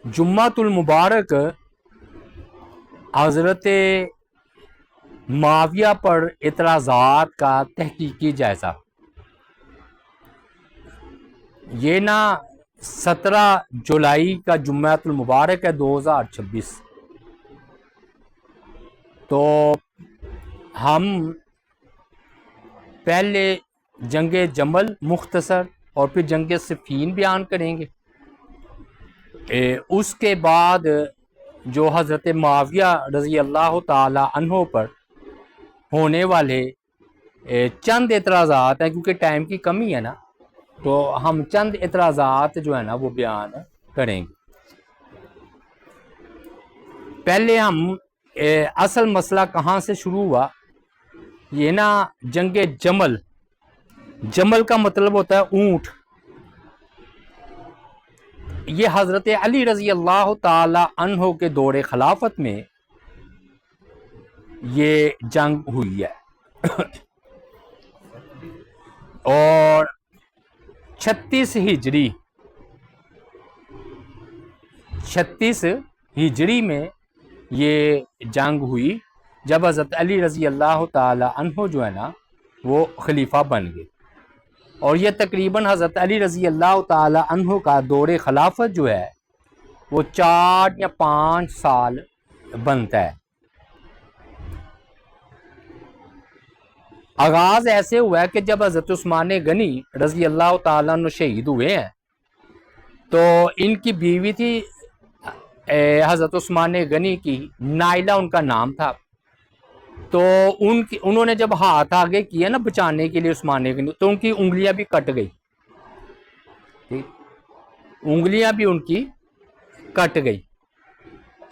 جمعۃ المبارک حضرت معاویہ پر اعتراضات کا تحقیقی جائزہ۔ یہ نا 17 جولائی کا جمعۃ المبارک ہے 2026۔ تو ہم پہلے جنگ جمل مختصر اور پھر جنگ صفین بیان کریں گے۔ اس کے بعد جو حضرت معاویہ رضی اللہ تعالی عنہ پر ہونے والے چند اعتراضات ہیں، کیونکہ ٹائم کی کمی ہے نا، تو ہم چند اعتراضات جو ہے نا وہ بیان کریں گے۔ پہلے ہم اصل مسئلہ کہاں سے شروع ہوا؟ یہ نا جنگ جمل، جمل کا مطلب ہوتا ہے اونٹ۔ یہ حضرت علی رضی اللہ تعالی عنہ کے دور خلافت میں یہ جنگ ہوئی ہے، اور 36 ہجری میں یہ جنگ ہوئی، جب حضرت علی رضی اللہ تعالی عنہ جو ہے نا وہ خلیفہ بن گئے، اور یہ تقریباً حضرت علی رضی اللہ تعالی عنہ کا دور خلافت جو ہے وہ 4 یا 5 سال بنتا ہے۔ آغاز ایسے ہوا ہے کہ جب حضرت عثمان غنی رضی اللہ تعالیٰ عنہ شہید ہوئے ہیں، تو ان کی بیوی تھی حضرت عثمان غنی کی، نائلہ ان کا نام تھا۔ تو انہوں نے جب ہاتھ آگے کیا نا بچانے کے لیے عثمان غنی، تو ان کی انگلیاں بھی کٹ گئی، انگلیاں بھی ان کی کٹ گئی،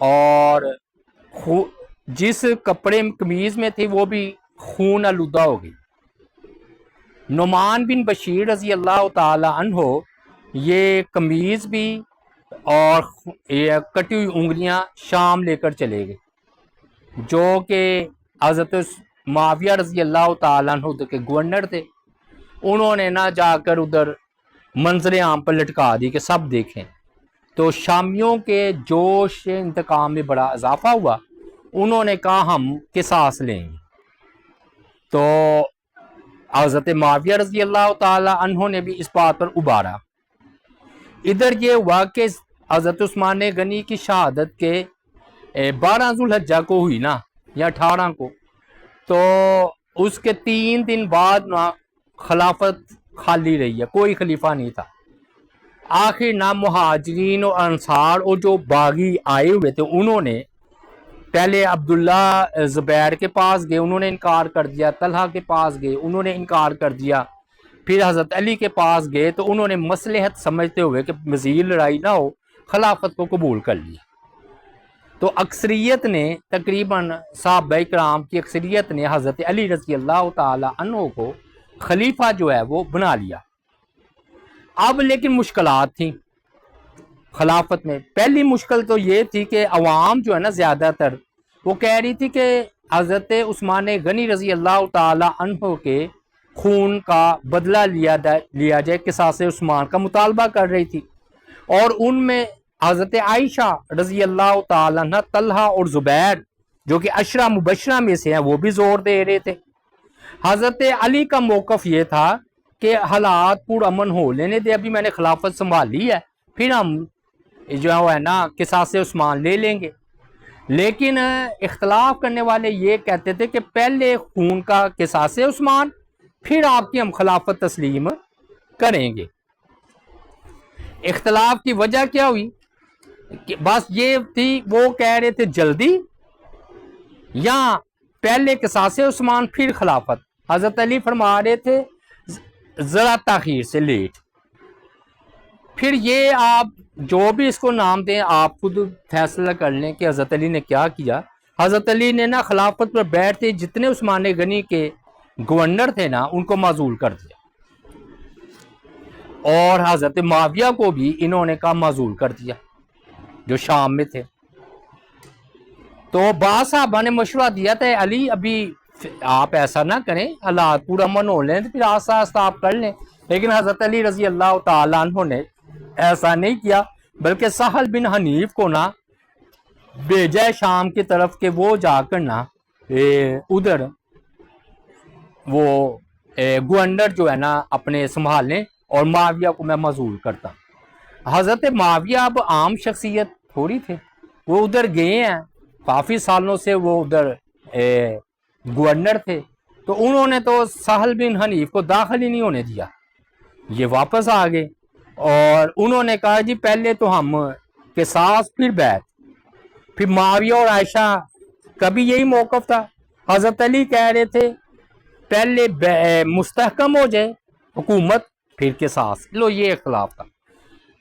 اور جس کپڑے قمیض میں تھی وہ بھی خون آلودہ ہو گئی۔ نعمان بن بشیر رضی اللہ تعالی عنہ یہ قمیض بھی اور یہ کٹی ہوئی انگلیاں شام لے کر چلے گئے، جو کہ حضرت معاویہ رضی اللہ تعالیٰ عنہ کے گورنر تھے۔ انہوں نے نہ جا کر ادھر منظر عام پر لٹکا دی کہ سب دیکھیں۔ تو شامیوں کے جوش انتقام میں بڑا اضافہ ہوا، انہوں نے کہا ہم قصاص لیں گے۔ تو حضرت معاویہ رضی اللہ تعالی عنہ نے بھی اس بات پر ابھارا۔ ادھر یہ ہوا کہ حضرت عثمان غنی کی شہادت کے 12 ذوالحجہ کو ہوئی نا، یا 18 کو، تو اس کے 3 دن بعد نا خلافت خالی رہی ہے، کوئی خلیفہ نہیں تھا۔ آخر نہ مہاجرین اور انصار اور جو باغی آئے ہوئے تھے، انہوں نے پہلے عبداللہ زبیر کے پاس گئے، انہوں نے انکار کر دیا، طلحہ کے پاس گئے، انہوں نے انکار کر دیا، پھر حضرت علی کے پاس گئے، تو انہوں نے مصلحت سمجھتے ہوئے کہ مزید لڑائی نہ ہو، خلافت کو قبول کر لیا۔ تو اکثریت نے، تقریباً صحابہ کرام کی اکثریت نے حضرت علی رضی اللہ تعالی عنہ کو خلیفہ جو ہے وہ بنا لیا۔ اب لیکن مشکلات تھیں خلافت میں۔ پہلی مشکل تو یہ تھی کہ عوام جو ہے نا زیادہ تر وہ کہہ رہی تھی کہ حضرت عثمان غنی رضی اللہ تعالی عنہ کے خون کا بدلہ لیا جائے، قصاص عثمان کا مطالبہ کر رہی تھی، اور ان میں حضرت عائشہ رضی اللہ تعالی عنہ، طلحہ اور زبیر جو کہ عشرہ مبشرہ میں سے ہیں وہ بھی زور دے رہے تھے۔ حضرت علی کا موقف یہ تھا کہ حالات پر امن ہو لینے دے، ابھی میں نے خلافت سنبھالی ہے، پھر ہم جو ہے نا قصاص عثمان لے لیں گے۔ لیکن اختلاف کرنے والے یہ کہتے تھے کہ پہلے خون کا قصاص عثمان، پھر آپ کی ہم خلافت تسلیم کریں گے۔ اختلاف کی وجہ کیا ہوئی؟ کہ بس یہ تھی، وہ کہہ رہے تھے جلدی، یا پہلے قصاص عثمان پھر خلافت۔ حضرت علی فرما رہے تھے ذرا تاخیر سے، لیٹ۔ پھر یہ آپ جو بھی اس کو نام دیں، آپ خود فیصلہ کر لیں کہ حضرت علی نے کیا کیا۔ حضرت علی نے نا خلافت پر بیٹھتے جتنے عثمان غنی کے گورنر تھے نا ان کو معزول کر دیا، اور حضرت معاویہ کو بھی انہوں نے کہا معزول کر دیا جو شام میں تھے۔ تو بعض صحابہ نے مشورہ دیا تھا علی ابھی آپ ایسا نہ کریں، حالات پورا امن ہو لیں تو پھر آہستہ آہستہ آپ کر لیں، لیکن حضرت علی رضی اللہ تعالیٰ عنہ نے ایسا نہیں کیا، بلکہ سہل بن حنیف کو نا بھیجا ہے شام کی طرف کہ وہ جا کر نا ادھر وہ گورنر جو ہے نا اپنے سنبھالیں اور معاویہ کو میں معزول کرتا ہوں۔ حضرت معاویہ اب عام شخصیت تھوڑی تھے، وہ ادھر گئے ہیں، کافی سالوں سے وہ ادھر گورنر تھے، تو انہوں نے تو سہل بن حنیف کو داخل ہی نہیں ہونے دیا، یہ واپس آ گئے اور انہوں نے کہا جی پہلے تو ہم قصاص پھر بیعت۔ پھر معاویہ اور عائشہ کا بھی یہی موقف تھا، حضرت علی کہہ رہے تھے پہلے مستحکم ہو جائے حکومت پھر قصاص، لو یہ اختلاف تھا۔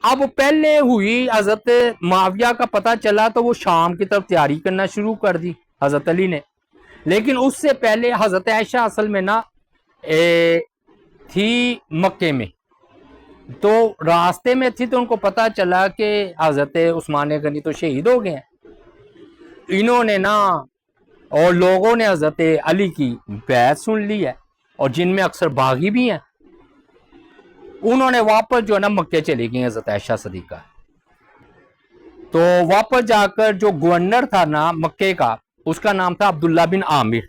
اب پہلے ہوئی حضرت معاویہ کا پتہ چلا تو وہ شام کی طرف تیاری کرنا شروع کر دی حضرت علی نے، لیکن اس سے پہلے حضرت عائشہ اصل میں نا تھی مکے میں، تو راستے میں تھی تو ان کو پتہ چلا کہ حضرت عثمان غنی تو شہید ہو گئے ہیں، انہوں نے نا اور لوگوں نے حضرت علی کی بیعت سن لی ہے، اور جن میں اکثر باغی بھی ہیں، انہوں نے واپس جو ہے نا مکے چلی گئی حضرت عائشہ صدیقہ، تو واپس جا کر جو گورنر تھا نا مکے کا اس کا نام تھا عبداللہ بن عامر،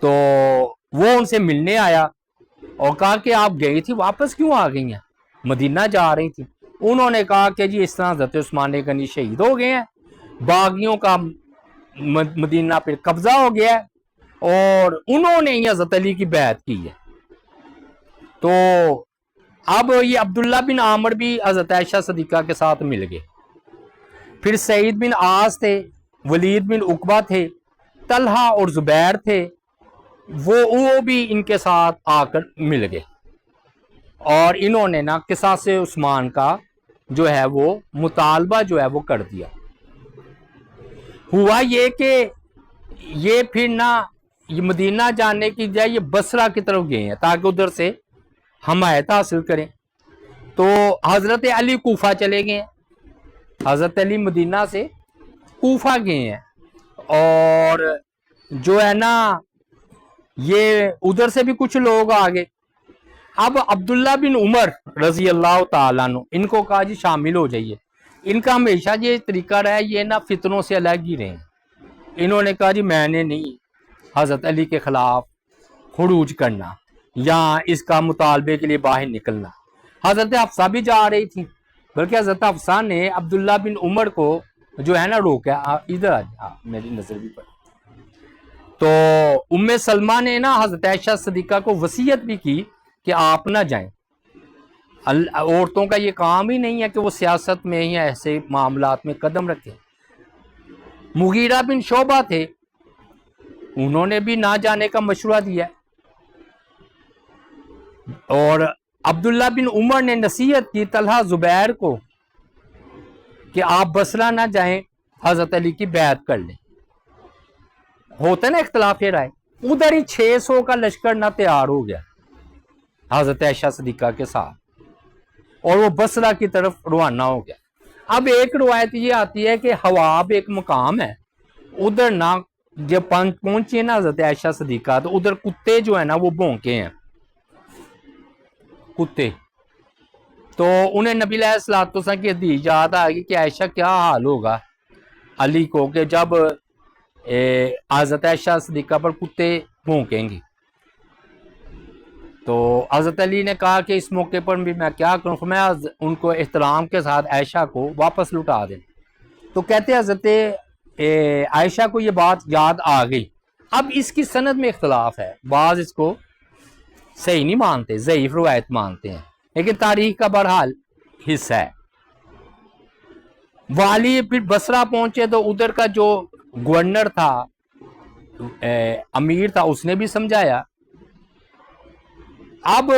تو وہ ان سے ملنے آیا اور کہا کہ آپ گئی تھی واپس کیوں آ گئی ہیں، مدینہ جا رہی تھی؟ انہوں نے کہا کہ جی اس طرح حضرت عثمان غنی شہید ہو گئے ہیں، باغیوں کا مدینہ پہ قبضہ ہو گیا ہے اور انہوں نے ہی حضرت علی کی بیعت کی ہے۔ تو اب یہ عبداللہ بن عامر بھی حضرت عائشہ صدیقہ کے ساتھ مل گئے، پھر سعید بن عاص تھے، ولید بن عقبہ تھے، طلحہ اور زبیر تھے، وہ بھی ان کے ساتھ آ کر مل گئے اور انہوں نے نا قصاص عثمان کا جو ہے وہ مطالبہ جو ہے وہ کر دیا۔ ہوا یہ کہ یہ پھر نا یہ مدینہ جانے کی جائے یہ بصرہ کی طرف گئے ہیں تاکہ ادھر سے حمایت حاصل کریں، تو حضرت علی کوفہ چلے گئے ہیں، حضرت علی مدینہ سے کوفہ گئے ہیں، اور جو ہے نا یہ ادھر سے بھی کچھ لوگ آگے۔ اب عبداللہ بن عمر رضی اللہ تعالیٰ عنہ ان کو کہا جی شامل ہو جائیے، ان کا ہمیشہ یہ طریقہ رہا ہے یہ نا فتنوں سے الگ ہی رہے، انہوں نے کہا جی میں نے نہیں حضرت علی کے خلاف خروج کرنا یا اس کا مطالبے کے لیے باہر نکلنا۔ حضرت حفصہ بھی جا رہی تھی، بلکہ حضرت حفصہ نے عبداللہ بن عمر کو جو ہے نا روکا، ادھر آ جا میری نظر بھی پڑ۔ تو ام سلمہ نے نا حضرت عائشہ صدیقہ کو وصیت بھی کی کہ آپ نہ جائیں، عورتوں کا یہ کام ہی نہیں ہے کہ وہ سیاست میں یا ایسے معاملات میں قدم رکھیں۔ مغیرہ بن شعبہ تھے، انہوں نے بھی نہ جانے کا مشورہ دیا، اور عبداللہ بن عمر نے نصیحت کی طلحہ زبیر کو کہ آپ بصرہ نہ جائیں، حضرت علی کی بیعت کر لیں۔ ہوتا نا اختلاف رائے، ادھر ہی 600 کا لشکر نہ تیار ہو گیا حضرت عائشہ صدیقہ کے ساتھ، اور وہ بصرہ کی طرف روانہ ہو گیا۔ اب ایک روایت یہ آتی ہے کہ حواب ایک مقام ہے، ادھر نہ جب پہنچے نا حضرت عائشہ صدیقہ تو ادھر کتے جو ہے نا وہ بھونکے ہیں کتے، تو انہیں نبی علیہ الصلوۃ والسلام کی حدیث یاد آ گئی کہ عائشہ کیا حال ہوگا علی کو کہ جب حضرت عائشہ صدیقہ پر کتے بھونکیں گے، تو حضرت علی نے کہا کہ اس موقع پر بھی میں کیا کروں، میں ان کو احترام کے ساتھ عائشہ کو واپس لوٹا دیں، تو کہتے حضرت عائشہ کو یہ بات یاد آ گئی۔ اب اس کی سند میں اختلاف ہے، بعض اس کو صحیح نہیں مانتے، ضعیف روایت مانتے ہیں، لیکن تاریخ کا بہرحال حصہ ہے۔ والی پھر بصرہ پہنچے تو ادھر کا جو گورنر تھا، امیر تھا، اس نے بھی سمجھایا۔ اب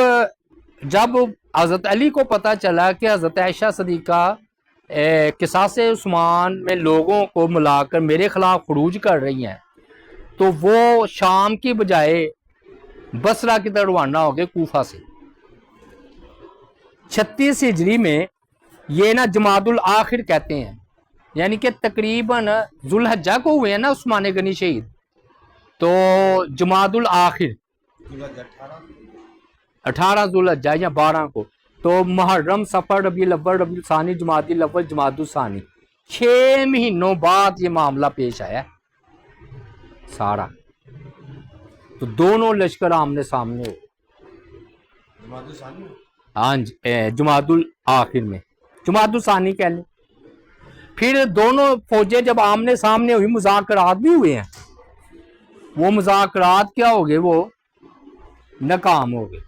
جب حضرت علی کو پتا چلا کہ حضرت عائشہ صدیقہ قصاص عثمان میں لوگوں کو ملا کر میرے خلاف خروج کر رہی ہیں، تو وہ شام کی بجائے بصرہ کی طرف روانہ ہو گئے کوفہ سے۔ 36 ہجری میں یہ نا جمادی الاخر کہتے ہیں، یعنی کہ تقریباً ذوالحجہ کو ہوئے ہیں نا عثمان غنی شہید، تو جمادی الاخر 18 ذوالحجہ یا 12 کو تو محرم سفر ربیع الاول ربیع الثانی جمادی الاول جمادی الثانی 6 مہینوں بعد یہ معاملہ پیش آیا سارا. تو دونوں لشکر آمنے سامنے ہو. ہاں جی جمادی الاخر میں جمادی الثانی کہہ لیں. پھر دونوں فوجیں جب آمنے سامنے ہوئی مذاکرات بھی ہوئے ہیں. وہ مذاکرات کیا ہو گئے؟ وہ ناکام ہو گئے.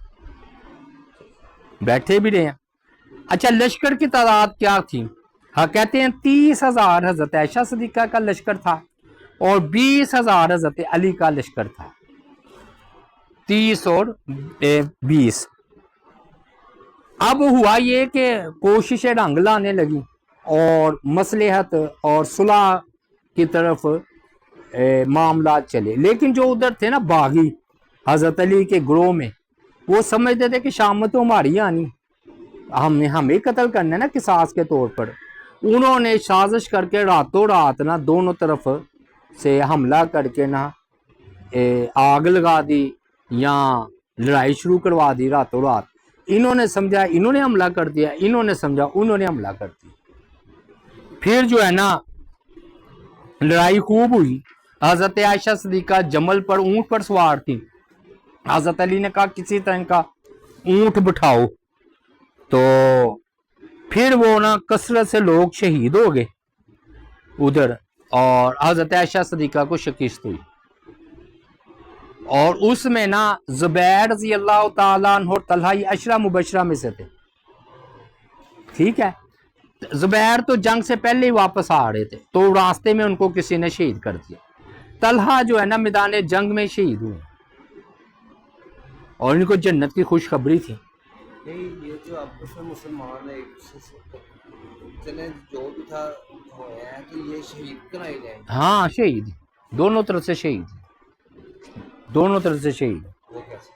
بیٹھے بھی رہے ہیں. اچھا لشکر کی تعداد کیا تھی؟ ہاں کہتے ہیں 30,000 حضرت عائشہ صدیقہ کا لشکر تھا اور 20,000 حضرت علی کا لشکر تھا. 30 اور 20. اب ہوا یہ کہ کوششیں رنگ لانے لگی اور مصلحت اور صلح کی طرف معاملات چلے. لیکن جو ادھر تھے نا باغی حضرت علی کے گروہ میں، وہ سمجھتے تھے کہ شام تو ہماری آنی، ہمیں قتل کرنا ہے نا قصاص کے طور پر. انہوں نے سازش کر کے راتوں رات نا دونوں طرف سے حملہ کر کے نا آگ لگا دی یا لڑائی شروع کروا دی راتوں رات. انہوں نے سمجھا انہوں نے حملہ کر دیا، انہوں نے سمجھا انہوں نے حملہ کر دیا. پھر جو ہے نا لڑائی خوب ہوئی. حضرت عائشہ صدیقہ جمل پر اونٹ پر سوار تھی. حضرت علی نے کہا کسی طرح کا اونٹ بٹھاؤ. تو پھر وہ نا کثرت سے لوگ شہید ہو گئے ادھر، اور حضرت عائشہ صدیقہ کو شکست ہوئی. اور اس میں نا زبیر رضی اللہ تعالیٰ عنہ اور طلحہ یہ عشرہ مبشرہ میں سے تھے. ٹھیک ہے. زبیر تو جنگ سے پہلے ہی واپس آ رہے تھے تو راستے میں ان کو کسی نے شہید کر دیا. طلحہ جو ہے نا میدان جنگ میں شہید ہوئے اور ان کو جنت کی خوشخبری تھی. یہ جو آپس میں مسلمان ہے چلیں جو بھی تھا ہوا ہے تو یہ شہید کرائے جائیں. ہاں شہید دونوں طرف سے شہید، دونوں طرف سے شہید. وہ کیسے؟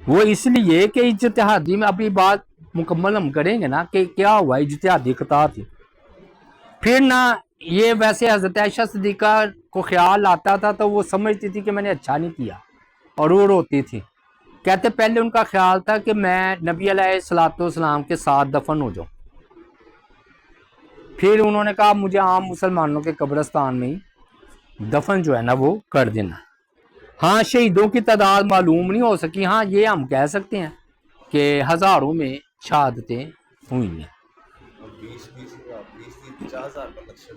وہ اس لیے کہ اجتہادی میں ابھی بات مکمل ہم کریں گے نا کہ کیا ہوا اجتہادی خطا تھی. پھر نا یہ ویسے حضرت عائشہ صدیقہ کو خیال آتا تھا تو وہ سمجھتی تھی کہ میں نے اچھا نہیں کیا اور وہ روتی تھی. کہتے پہلے ان کا خیال تھا کہ میں نبی علیہ الصلوۃ والسلام کے ساتھ دفن ہو جاؤں. پھر انہوں نے کہا مجھے عام مسلمانوں کے قبرستان میں ہی دفن جو ہے نا وہ کر دینا. ہاں شہیدوں کی تعداد معلوم نہیں ہو سکی. ہاں یہ ہم کہہ سکتے ہیں کہ ہزاروں میں شہادتیں ہوئی ہیں.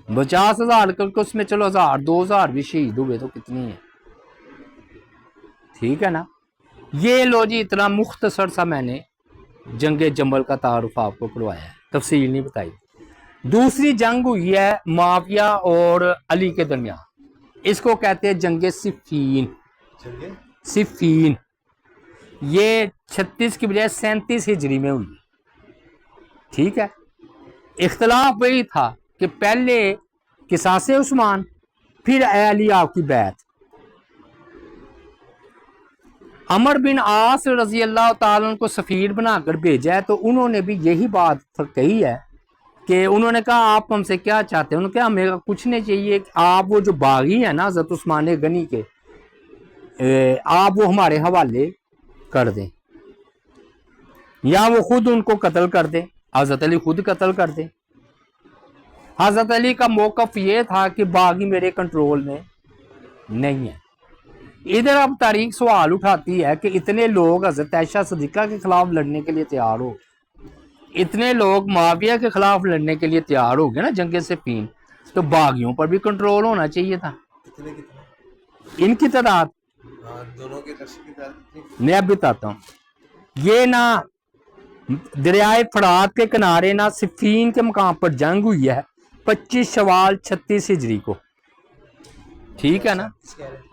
50,000 کا اس میں چلو 1,000 2,000 بھی شہید ہوئے تو کتنی ہیں. ٹھیک ہے نا. یہ لو جی اتنا مختصر سا میں نے جنگ جمل کا تعارف آپ کو کروایا ہے، تفصیل نہیں بتائی. دوسری جنگ ہوئی ہے معاویہ اور علی کے درمیان. اس کو کہتے ہیں جنگ صفین. صفین یہ 36 کی بجائے 37 ہجری میں ہوئی. ٹھیک ہے. اختلاف وہی تھا کہ پہلے قصاص عثمان پھر اے علی آپ کی بیعت. عمر بن عاص رضی اللہ تعالیٰ عنہ کو سفیر بنا کر بھیجا ہے تو انہوں نے بھی یہی بات کہی ہے کہ انہوں نے کہا آپ ہم سے کیا چاہتے ہیں؟ انہوں نے کہا ہمیں کچھ نہیں چاہیے، آپ وہ جو باغی ہیں نا حضرت عثمان غنی کے آپ وہ ہمارے حوالے کر دیں یا وہ خود ان کو قتل کر دیں. حضرت علی خود قتل کر دیں. حضرت علی کا موقف یہ تھا کہ باغی میرے کنٹرول میں نہیں ہے. ادھر اب تاریخ سوال اٹھاتی ہے کہ اتنے لوگ حضرت عائشہ صدیقہ کے خلاف لڑنے کے لیے تیار ہو، اتنے لوگ معاویہ کے خلاف لڑنے کے لیے تیار ہو گئے نا جنگ صفین، تو باغیوں پر بھی کنٹرول ہونا چاہیے تھا. ان کی تعداد میں اب بتاتا ہوں. یہ نا دریائے فرات کے کنارے نا صفین کے مقام پر جنگ ہوئی ہے 25 شوال 36 ہجری کو. ٹھیک ہے نا.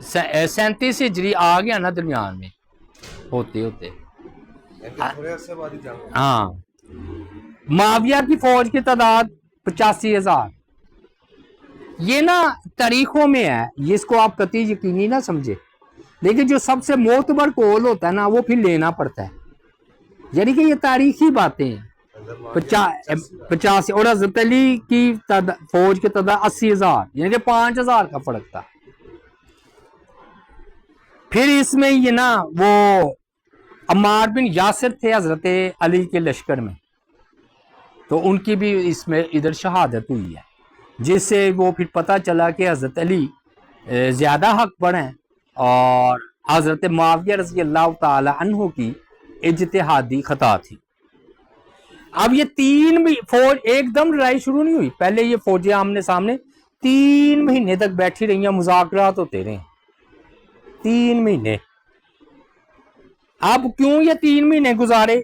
37 ہجری آ گیا نا درمیان میں ہوتے ہوتے. ہاں معاویہ کی فوج کی تعداد 85,000. یہ نا تاریخوں میں ہے، یہ اس کو آپ قطعی یقینی نہ سمجھے، لیکن جو سب سے معتبر قول ہوتا ہے نا وہ پھر لینا پڑتا ہے. یعنی کہ یہ تاریخی باتیں ہیں. 85 اور حضرت علی کی فوج کی تعداد 80,000، یعنی کہ 5,000 کا فرق تھا. پھر اس میں یہ نا وہ عمار بن یاسر تھے حضرت علی کے لشکر میں. تو ان کی بھی اس میں ادھر شہادت ہوئی ہے، جس سے وہ پھر پتہ چلا کہ حضرت علی زیادہ حق پر ہیں اور حضرت معاویہ رضی اللہ تعالی عنہ کی اجتہادی خطا تھی۔ اب یہ تین بھی فوج ایک دم لڑائی شروع نہیں ہوئی، پہلے یہ فوجیں آمنے سامنے 3 مہینے تک بیٹھی رہی ہیں، مذاکرات ہوتے رہے 3 مہینے۔ اب کیوں یہ 3 مہینے گزارے؟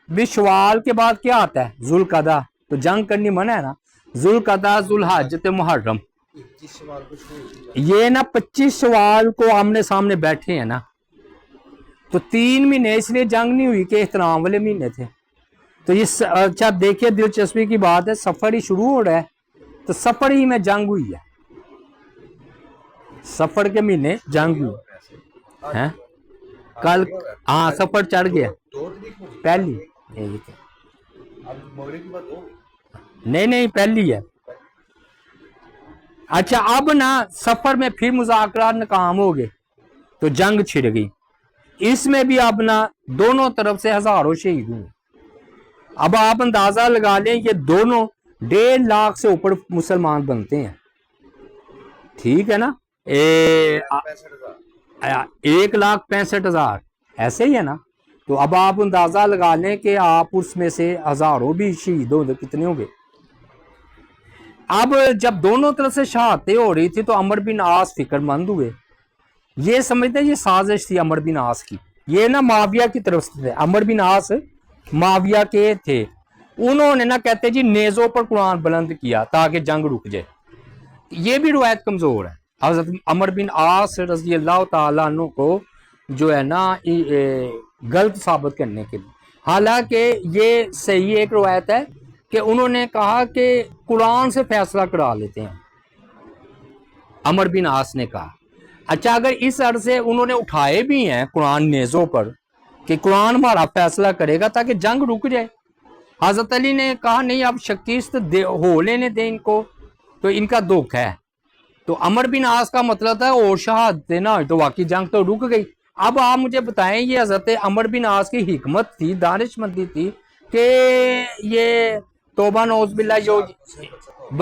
بھی شوال کے بعد کیا آتا ہے؟ ذوالقعدہ، تو جنگ کرنی منع ہے نا، ذوالقعدہ، ذوالحج تے محرم، 21 سوال کو شروع کی یہ نا 25 شوال کو آمنے سامنے بیٹھے ہیں نا، تو 3 مہینے اس لیے جنگ نہیں ہوئی کہ احترام والے مہینے تھے۔ تو یہ اچھا دیکھیے دلچسپی کی بات ہے، سفر ہی شروع ہو رہا ہے تو سفر ہی میں جنگ ہوئی ہے، سفر کے مہینے جنگ ہوئی ہے۔ کل ہاں سفر چڑھ گیا 2 تاریخ کو پہلی، اب مغرب کے بعد 2 نہیں پہلی ہے۔ اچھا اب نا سفر میں پھر مذاکرات ناکام ہو گئے تو جنگ چھڑ گئی، اس میں بھی اب نا دونوں طرف سے ہزاروں شہید ہوئے۔ اب آپ اندازہ لگا لیں یہ دونوں 1.5 لاکھ سے اوپر مسلمان بنتے ہیں، ٹھیک ہے نا، 1,65,000 ایسے ہی ہے نا۔ تو اب آپ اندازہ لگا لیں کہ آپ اس میں سے ہزاروں بھی شہید ہو کتنے ہوں گے۔ اب جب دونوں طرف سے شہادتیں ہو رہی تھی تو عمر بن عاص فکر مند ہوئے، یہ سمجھتے ہیں یہ سازش تھی عمر بن عاص کی، یہ نا معاویہ کی طرف سے تھے، عمر بن عاص معاویہ کے تھے، انہوں نے نا کہتے جی نیزوں پر قرآن بلند کیا تاکہ جنگ رک جائے، یہ بھی روایت کمزور ہے۔ حضرت عمر بن عاص رضی اللہ تعالیٰ عنہ کو جو ہے نا غلط ثابت کرنے کے لیے، حالانکہ یہ صحیح ایک روایت ہے کہ انہوں نے کہا کہ قرآن سے فیصلہ کرا لیتے ہیں، عمر بن عاص نے کہا۔ اچھا اگر اس عرصے انہوں نے اٹھائے بھی ہیں قرآن نیزوں پر کہ قرآن ہمارا فیصلہ کرے گا تاکہ جنگ رک جائے، حضرت علی نے کہا نہیں اب شکست ہو لینے دیں ان کو، تو ان کا دکھ ہے۔ تو عمر بن عاص کا مطلب تھا اور شہادتیں نہ ہوئی تو واقعی جنگ تو رک گئی۔ اب آپ مجھے بتائیں یہ حضرت عمر بن عاص کی حکمت تھی، دانش مندی تھی کہ یہ توبہ نعوذ باللہ جو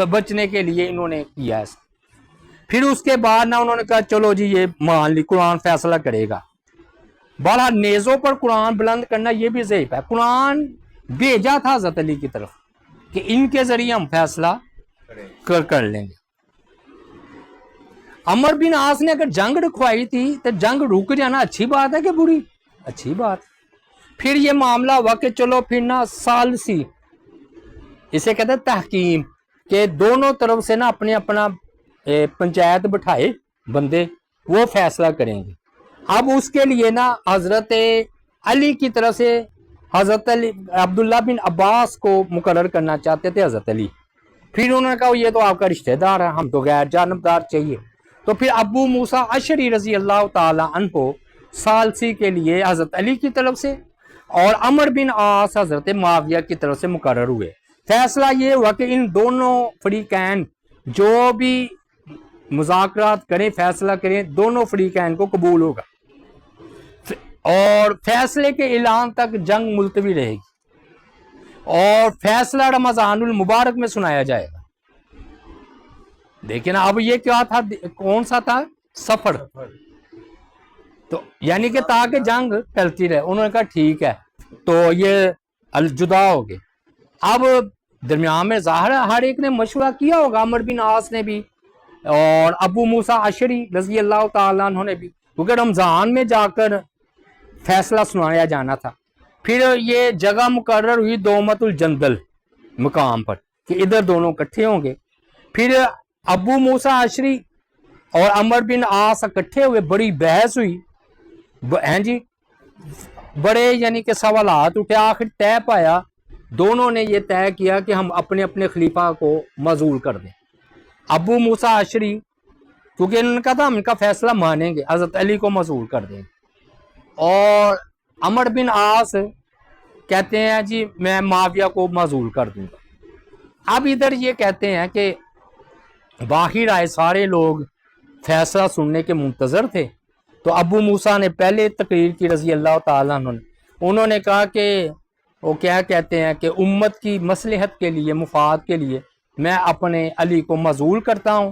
بچنے کے لیے انہوں نے کیا ہے۔ پھر اس کے بعد نہ انہوں نے کہا چلو جی یہ مان لی قرآن فیصلہ کرے گا، بہرحال نیزوں پر قرآن بلند کرنا یہ بھی ضعیف ہے، قرآن بھیجا تھا حضرت علی کی طرف کہ ان کے ذریعے ہم فیصلہ کر لیں گے۔ عمر بن عاص نے اگر جنگ رکھوائی تھی تو جنگ رک جانا اچھی بات ہے کہ بری؟ اچھی بات۔ پھر یہ معاملہ ہوا کہ چلو پھر نا ثالثی، اسے کہتے ہیں تحکیم، کہ دونوں طرف سے نا اپنا پنچایت بٹھائے بندے، وہ فیصلہ کریں گے۔ اب اس کے لیے نا حضرت علی کی طرف سے حضرت علی عبداللہ بن عباس کو مقرر کرنا چاہتے تھے حضرت علی، پھر انہوں نے کہا یہ تو آپ کا رشتہ دار ہے، ہم تو غیر جانبدار چاہیے، تو پھر ابو موسیٰ اشعری رضی اللہ تعالی عنہ ثالثی کے لیے حضرت علی کی طرف سے اور عمر بن عاص حضرت معاویہ کی طرف سے مقرر ہوئے۔ فیصلہ یہ ہوا کہ ان دونوں فریقین جو بھی مذاکرات کریں فیصلہ کریں دونوں فریقین کو قبول ہوگا اور فیصلے کے اعلان تک جنگ ملتوی رہے گی اور فیصلہ رمضان المبارک میں سنایا جائے گا۔ دیکھیں نا اب یہ کیا تھا، کون سا تھا؟ سفر، تو یعنی کہ تاکہ جنگ چلتی رہے، انہوں نے کہا ٹھیک ہے، تو یہ الجدا ہو گئے۔ اب درمیان میں ظاہر ہے ہر ایک نے مشورہ کیا ہوگا، عمر بن عاص نے بھی اور ابو موسیٰ اشعری رضی اللہ تعالیٰ عنہ نے بھی، کیونکہ رمضان میں جا کر فیصلہ سنایا جانا تھا۔ پھر یہ جگہ مقرر ہوئی دومت الجندل مقام پر کہ ادھر دونوں اکٹھے ہوں گے۔ پھر ابو موسیٰ اشعری اور عمر بن عاص اکٹھے ہوئے، بڑی بحث ہوئی، ہیں جی، بڑے یعنی کہ سوالات اٹھے، آخر طے پایا، دونوں نے یہ طے کیا کہ ہم اپنے اپنے خلیفہ کو معزول کر دیں۔ ابو موسیٰ اشعری کیونکہ انہوں نے کہا تھا ہم ان کا فیصلہ مانیں گے، حضرت علی کو معزول کر دیں گے، اور عمر بن عاص کہتے ہیں جی میں معاویہ کو معزول کر دوں گا۔ اب ادھر یہ کہتے ہیں کہ باہر آئے سارے لوگ فیصلہ سننے کے منتظر تھے، تو ابو موسیٰ نے پہلے تقریر کی رضی اللہ تعالیٰ عنہ، انہوں نے کہا کہ وہ کیا کہتے ہیں کہ امت کی مصلحت کے لیے، مفاد کے لیے میں اپنے علی کو معزول کرتا ہوں.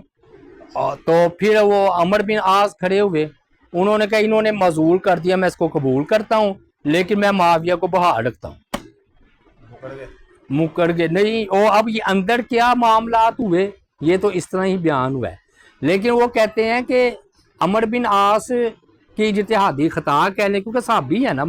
اور تو پھر وہ عمر بن عاص کھڑے ہوئے، انہوں نے کہا انہوں نے معزول کر دیا، میں اس کو قبول کرتا ہوں، لیکن میں معاویہ کو بحال رکھتا ہوں. مکر گئے نہیں. اور اب یہ اندر کیا معاملات ہوئے یہ تو اس طرح ہی بیان ہوا ہے، لیکن وہ کہتے ہیں کہ عمر بن عاص کی اجتہادی خطا کہہ لیں، کیونکہ صحابی ہے نا،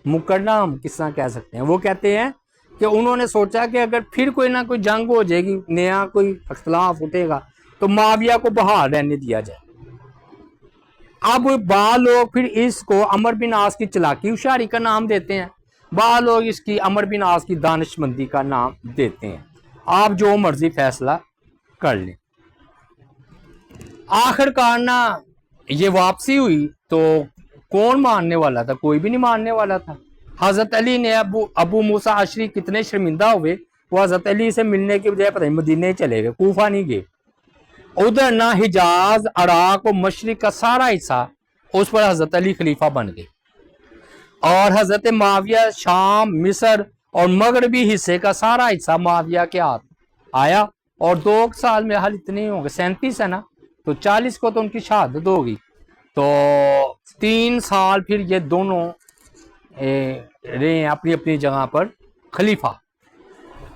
مکرنا ہم کس طرح کہہ سکتے ہیں. وہ کہتے ہیں کہ انہوں نے سوچا کہ اگر پھر کوئی نہ کوئی جنگ ہو جائے گی، نیا کوئی اختلاف اٹھے گا، تو معاویہ کو بحال رہنے دیا جائے. اب بعض لوگ پھر اس کو عمر بن عاص کی چلاکی ہوشیاری کا نام دیتے ہیں، بعض لوگ اس کی عمر بن عاص کی دانش مندی کا نام دیتے ہیں. آپ جو مرضی فیصلہ کر لیں. آخر کار نا یہ واپسی ہوئی تو کون ماننے والا تھا؟ کوئی بھی نہیں ماننے والا تھا. حضرت علی نے ابو موسیٰ اشعری کتنے شرمندہ ہوئے، وہ حضرت علی سے ملنے کی بجائے پتہ نہیں مدینے چلے گئے، کوفہ نہیں گئے. ادھر نہ حجاز، عراق و مشرق کا سارا حصہ اس پر حضرت علی خلیفہ بن گئے، اور حضرت معاویہ شام، مصر اور مغربی حصے کا سارا حصہ معاویہ کے ہاتھ آیا. اور 2 سال میں حل اتنے ہوں گے، 37 ہے نا، تو 40 کو تو ان کی شہادت ہوگی. تو 3 سال پھر یہ دونوں رہے ہیں اپنی اپنی جگہ پر خلیفہ.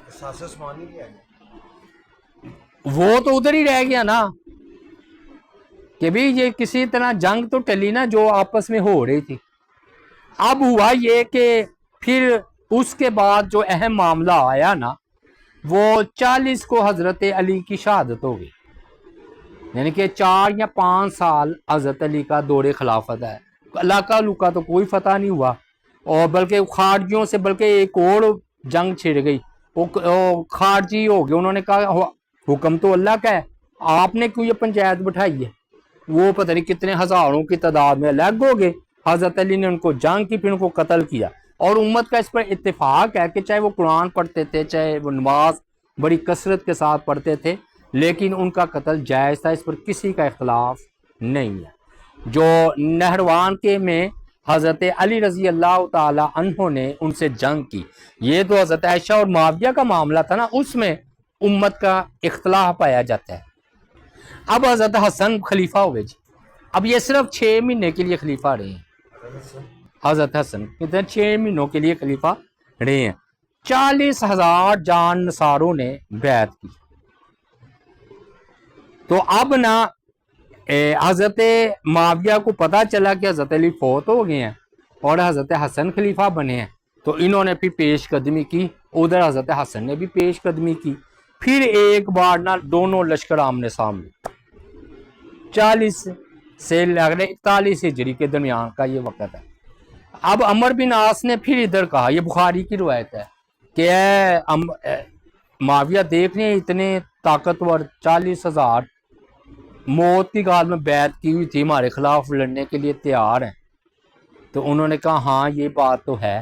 قصاص عثمانی کیا ہے؟ وہ تو ادھر ہی رہ گیا نا کہ بھی یہ کسی طرح جنگ تو ٹلی نا جو آپس میں ہو رہی تھی. اب ہوا یہ کہ پھر اس کے بعد جو اہم معاملہ آیا نا، وہ 40 کو حضرت علی کی شہادت ہو گئی، یعنی کہ 4 یا 5 سال حضرت علی کا دور خلافت ہے. علاقہ لکا تو کوئی فتح نہیں ہوا، اور بلکہ خارجیوں سے بلکہ ایک اور جنگ چھڑ گئی. وہ خارجی ہو گئے، انہوں نے کہا حکم تو اللہ کا ہے، آپ نے کیوں یہ پنچایت بٹھائی ہے؟ وہ پتہ نہیں کتنے ہزاروں کی تعداد میں الگ ہو گئے. حضرت علی نے ان کو جنگ کی، پھر ان کو قتل کیا. اور امت کا اس پر اتفاق ہے کہ چاہے وہ قرآن پڑھتے تھے، چاہے وہ نماز بڑی کثرت کے ساتھ پڑھتے تھے، لیکن ان کا قتل جائز تھا، اس پر کسی کا اختلاف نہیں ہے. جو نہروان کے میں حضرت علی رضی اللہ تعالی عنہ نے ان سے جنگ کی، یہ تو حضرت عائشہ اور معاویہ کا معاملہ تھا نا، اس میں امت کا اختلاف پایا جاتا ہے. اب حضرت حسن خلیفہ ہوئے جی. اب یہ صرف 6 مہینے کے لیے خلیفہ رہے ہیں. حضرت حسن کتنے 6 مہینوں کے لیے خلیفہ رہے ہیں. 40,000 جان نثاروں نے بیعت کی. تو اب نا حضرت معاویہ کو پتا چلا کہ حضرت علی فوت ہو گئے ہیں اور حضرت حسن خلیفہ بنے ہیں، تو انہوں نے پھر پیش قدمی کی. ادھر حضرت حسن نے بھی پیش قدمی کی. پھر ایک بار نہ دونوں لشکر آمنے سامنے. 40 سے لگ رہے 41 ہجری کے درمیان کا یہ وقت ہے. اب عمر بن عاص نے پھر ادھر کہا، یہ بخاری کی روایت ہے کہ اے معاویہ دیکھنے اتنے طاقتور 40,000 موت کی گال میں بیعت کی ہوئی تھی، ہمارے خلاف لڑنے کے لیے تیار ہیں. تو انہوں نے کہا ہاں یہ بات تو ہے.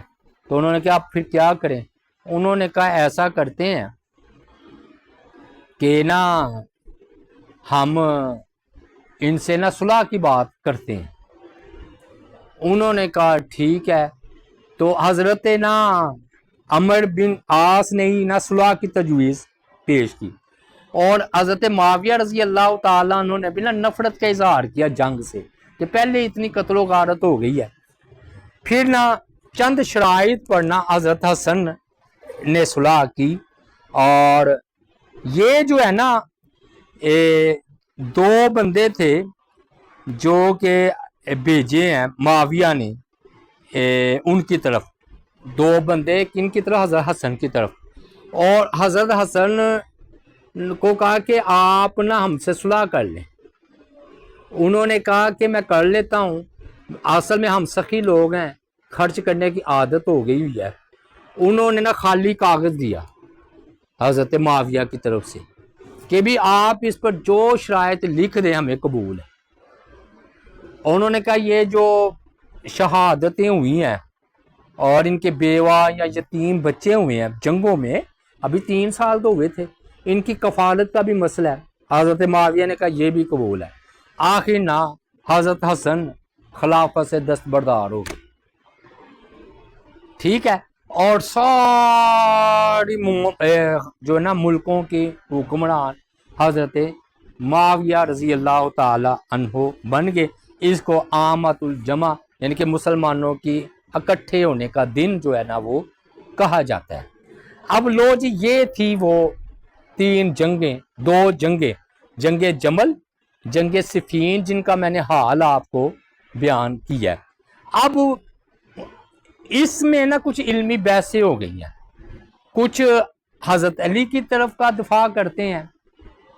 تو انہوں نے کہا آپ پھر کیا کریں؟ انہوں نے کہا ایسا کرتے ہیں کہ نا ہم ان سے نا صلح کی بات کرتے ہیں. انہوں نے کہا ٹھیک ہے. تو حضرت نا عمر بن عاص نے ہی نا صلح کی تجویز پیش کی، اور حضرت معاویہ رضی اللہ تعالیٰ عنہ نے بھی نا نفرت کا اظہار کیا جنگ سے کہ پہلے اتنی قتل و غارت ہو گئی ہے. پھر نا چند شرائط پر نا حضرت حسن نے صلح کی. اور یہ جو ہے نا 2 بندے تھے جو کہ بھیجے ہیں معاویہ نے ان کی طرف، 2 بندے کن کی طرف؟ حضرت حسن کی طرف. اور حضرت حسن کو کہا کہ آپ نا ہم سے صلح کر لیں. انہوں نے کہا کہ میں کر لیتا ہوں، اصل میں ہم سخی لوگ ہیں، خرچ کرنے کی عادت ہو گئی ہوئی ہے. انہوں نے نا خالی کاغذ دیا حضرت معاویہ کی طرف سے کہ بھی آپ اس پر جو شرائط لکھ دیں ہمیں قبول ہے. انہوں نے کہا یہ جو شہادتیں ہوئی ہیں اور ان کے بیوہ یا یتیم بچے ہوئے ہیں جنگوں میں، ابھی 3 سال تو ہوئے تھے، ان کی کفالت کا بھی مسئلہ ہے. حضرت معاویہ نے کہا یہ بھی قبول ہے. آخر نہ حضرت حسن خلافت سے دستبردار ہو گئے. ٹھیک ہے. اور ساری جو ہے نا ملکوں کے حکمران حضرت معاویہ رضی اللہ تعالی عنہ بن گئے. اس کو عامۃ الجمع یعنی کہ مسلمانوں کی اکٹھے ہونے کا دن جو ہے نا وہ کہا جاتا ہے. اب لو جی یہ تھی وہ 3 جنگیں، 2 جنگیں، جنگ جمل، جنگ صفین، جن کا میں نے حال آپ کو بیان کیا ہے. اب اس میں نا کچھ علمی بحثیں ہو گئی ہیں. کچھ حضرت علی کی طرف کا دفاع کرتے ہیں،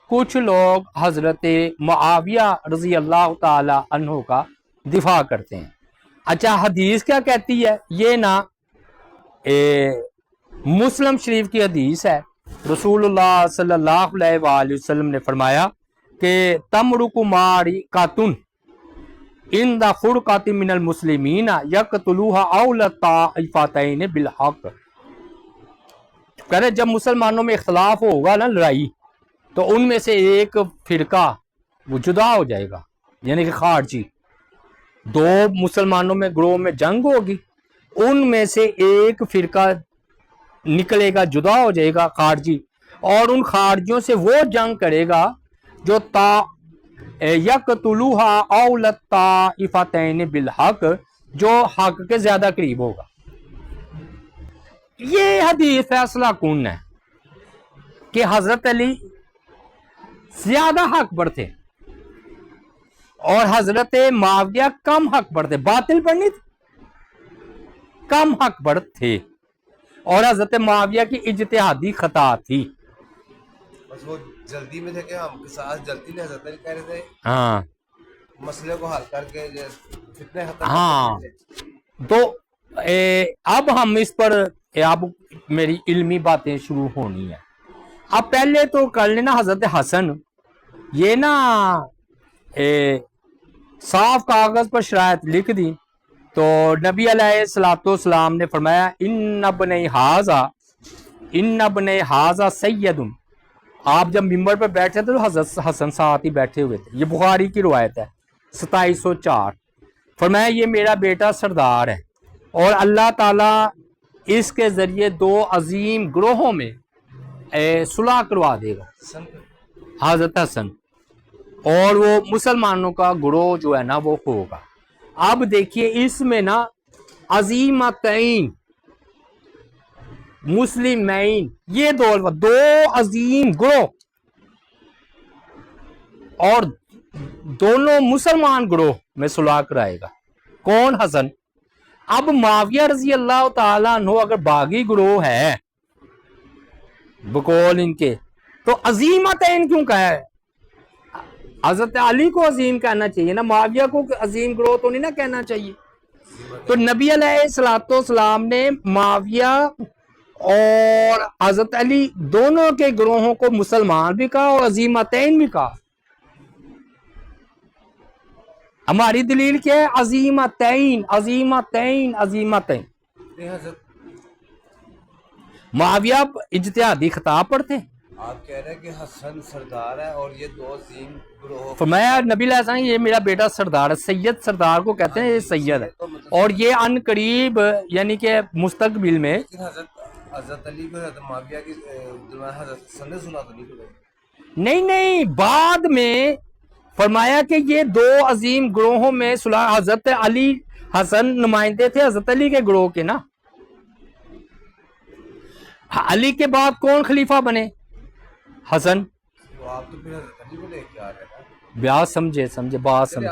کچھ لوگ حضرت معاویہ رضی اللہ تعالی عنہ کا دفاع کرتے ہیں. اچھا حدیث کیا کہتی ہے؟ یہ نا مسلم شریف کی حدیث ہے. رسول اللہ صلی اللہ علیہ وآلہ وسلم نے فرمایا کہ تمرک ماری کاتن ان دا فرقات من المسلمین یقتلوها اول الطائفتین بالحق. کہہ رہے جب مسلمانوں میں اختلاف ہوگا نا، لڑائی، تو ان میں سے ایک فرقہ وہ جدا ہو جائے گا، یعنی کہ خارجی. 2 مسلمانوں میں گروہ میں جنگ ہوگی، ان میں سے ایک فرقہ نکلے گا، جدا ہو جائے گا، خارجی، اور ان خارجیوں سے وہ جنگ کرے گا جو یقتلوها اول الطائفتین بالحق، جو حق کے زیادہ قریب ہوگا. یہ حدیث فیصلہ کن ہے کہ حضرت علی زیادہ حق پر تھے اور حضرت معاویہ کم حق پر تھے. باطل پر نہیں تھے، کم حق پر تھے، اور حضرت معاویہ کی اجتہادی خطا تھی. بس وہ جلدی میں تھے کہ ہم کے ساتھ جلدی نہیں حضرت علی کہہ رہے تھے ہاں مسئلے کو حل کر کے فتنے ختم ہاں. تو اب ہم اس پر اب میری علمی باتیں شروع ہونی ہیں. اب پہلے تو کر لینا حضرت حسن، یہ نا صاف کاغذ پر شرائط لکھ دی. تو نبی علیہ الصلوۃ والسلام نے فرمایا ان ابن ھذا سید. آپ جب ممبر پر بیٹھے تھے تو حضرت حسن ساتھ ہی بیٹھے ہوئے تھے. یہ بخاری کی روایت ہے 2704. فرمایا یہ میرا بیٹا سردار ہے اور اللہ تعالیٰ اس کے ذریعے 2 عظیم گروہوں میں صلح کروا دے گا. حضرت حسن، اور وہ مسلمانوں کا گروہ جو ہے نا وہ ہوگا. اب دیکھیے اس میں نا عظیمتین مسلمین، یہ 2 عظیم گروہ، اور دونوں مسلمان گروہ میں صلح کرائے گا. کون؟ حسن. اب معاویہ رضی اللہ تعالیٰ عنہ اگر باغی گروہ ہے بقول ان کے، تو عظیمتین کیوں کہا ہے؟ حضرت علی کو عظیم کہنا چاہیے نا، معاویہ کو عظیم گروہ تو نہیں نا کہنا چاہیے. تو نبی علیہ الصلوۃ والسلام نے معاویہ اور حضرت علی دونوں کے گروہوں کو مسلمان بھی کہا اور عظیمتین بھی کہا. ہماری دلیل کیا ہے؟ عظیمتین عظیمتین عظیمتین. معاویہ اجتہادی خطا پر تھے. آپ کہہ رہے ہیں کہ حسن سردار ہے اور یہ 2 عظیم گروہ. فرمایا نبی علیہ السلام یہ میرا بیٹا سردار ہے. سید سردار کو کہتے ہیں، یہ سید ہے، اور یہ ان قریب یعنی کہ مستقبل میں. حضرت علی کو حضرت معاویہ کی حضرت حسن نے سنا تو نہیں بعد میں فرمایا کہ یہ 2 عظیم گروہوں میں صلح. حضرت علی حسن نمائندے تھے حضرت علی کے گروہ کے نا. علی کے بعد کون خلیفہ بنے؟ حسن. تو آپ تو پھر حضرت علی کو لے کے آ رہے ہیں. بات سمجھے بات سمجھے.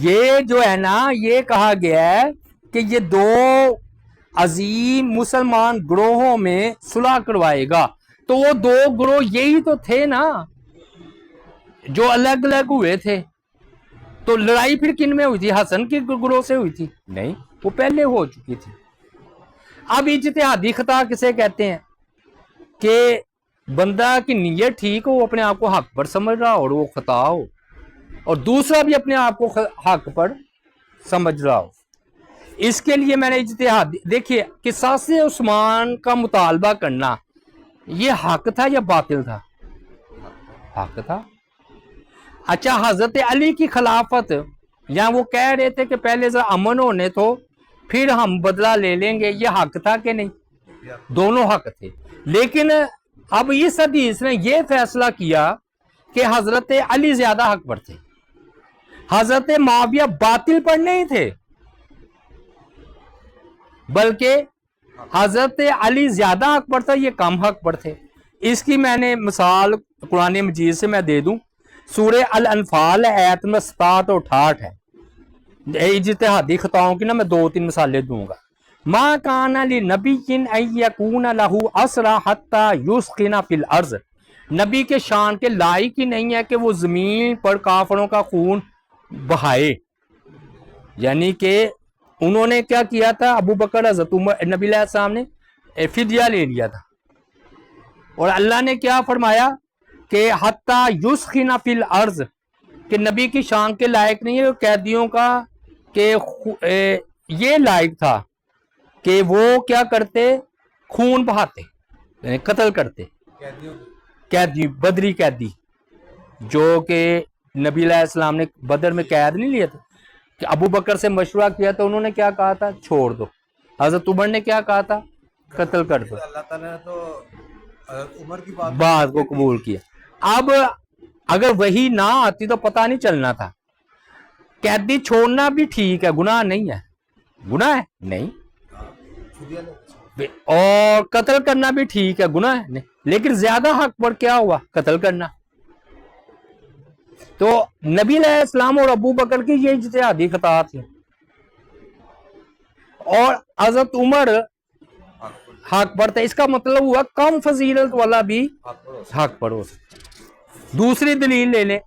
یہ جو ہے نا یہ کہا گیا ہے کہ یہ 2 عظیم مسلمان گروہوں میں صلح کروائے گا. تو وہ 2 گروہ یہی تو تھے نا جو الگ الگ ہوئے تھے. تو لڑائی پھر کن میں ہوئی تھی؟ حسن کے گروہ سے ہوئی تھی؟ نہیں، وہ پہلے ہو چکی تھی. اب اجتہادی خطا کسے کہتے ہیں؟ کہ بندہ کی نیت ٹھیک ہو، اپنے آپ کو حق پر سمجھ رہا ہو اور وہ خطا ہو، اور دوسرا بھی اپنے آپ کو حق پر سمجھ رہا ہو. اس کے لیے میں نے اجتہاد دیکھیے قصاص عثمان کا مطالبہ کرنا یہ حق تھا یا باطل تھا؟ حق تھا. اچھا حضرت علی کی خلافت، یا وہ کہہ رہے تھے کہ پہلے ذرا امن ہونے تو پھر ہم بدلہ لے لیں گے، یہ حق تھا کہ نہیں؟ دونوں حق تھے. لیکن اب اس حدیث نے یہ فیصلہ کیا کہ حضرت علی زیادہ حق پر تھے، حضرت معاویہ باطل پر نہیں تھے، بلکہ حضرت علی زیادہ حق پر تھا، یہ کم حق پر تھے. اس کی میں نے مثال قرآن مجید سے میں دے دوں. سورہ الانفال آیت میں 67 اور 68 ہے. اجتہادی خطاؤں کی نا میں 2-3 مثالیں دوں گا. ما کان لنبی ان یکون لہ اسرا حتی یسخن فی الارض. نبی کے شان کے لائق ہی نہیں ہے کہ وہ زمین پر کافروں کا خون بہائے. یعنی کہ انہوں نے کیا کیا تھا، ابو بکر حضرت عمر نبی علیہ السلام نے فدیہ لے لیا تھا، اور اللہ نے کیا فرمایا کہ حتی یسخن فی الارض، کہ نبی کی شان کے لائق نہیں ہے قیدیوں کا، کہ یہ لائق تھا کہ وہ کیا کرتے، خون بہاتے، یعنی قتل کرتے قیدی، بدری قیدی جو کہ نبی علیہ السلام نے بدر میں قید نہیں لیا تھا، کہ ابو بکر سے مشورہ کیا تو انہوں نے کیا کہا تھا، چھوڑ دو. حضرت عمر نے کیا کہا تھا، قتل کر دو. اللہ تعالیٰ نے تو حضرت عمر کی بات کو قبول کیا. اب اگر وہی نہ آتی تو پتہ نہیں چلنا تھا. قیدی چھوڑنا بھی ٹھیک ہے، گناہ نہیں ہے، گناہ ہے نہیں، اور قتل کرنا بھی ٹھیک ہے، گناہ ہے نہیں. لیکن زیادہ حق پر کیا ہوا، قتل کرنا. تو نبی علیہ السلام اور ابو بکر کی یہ اجتہادی خطا تھی، اور حضرت عمر حق پر تھا. اس کا مطلب ہوا کم فضیلت والا بھی حق پر ہو سکتا. دوسری دلیل لے لیں.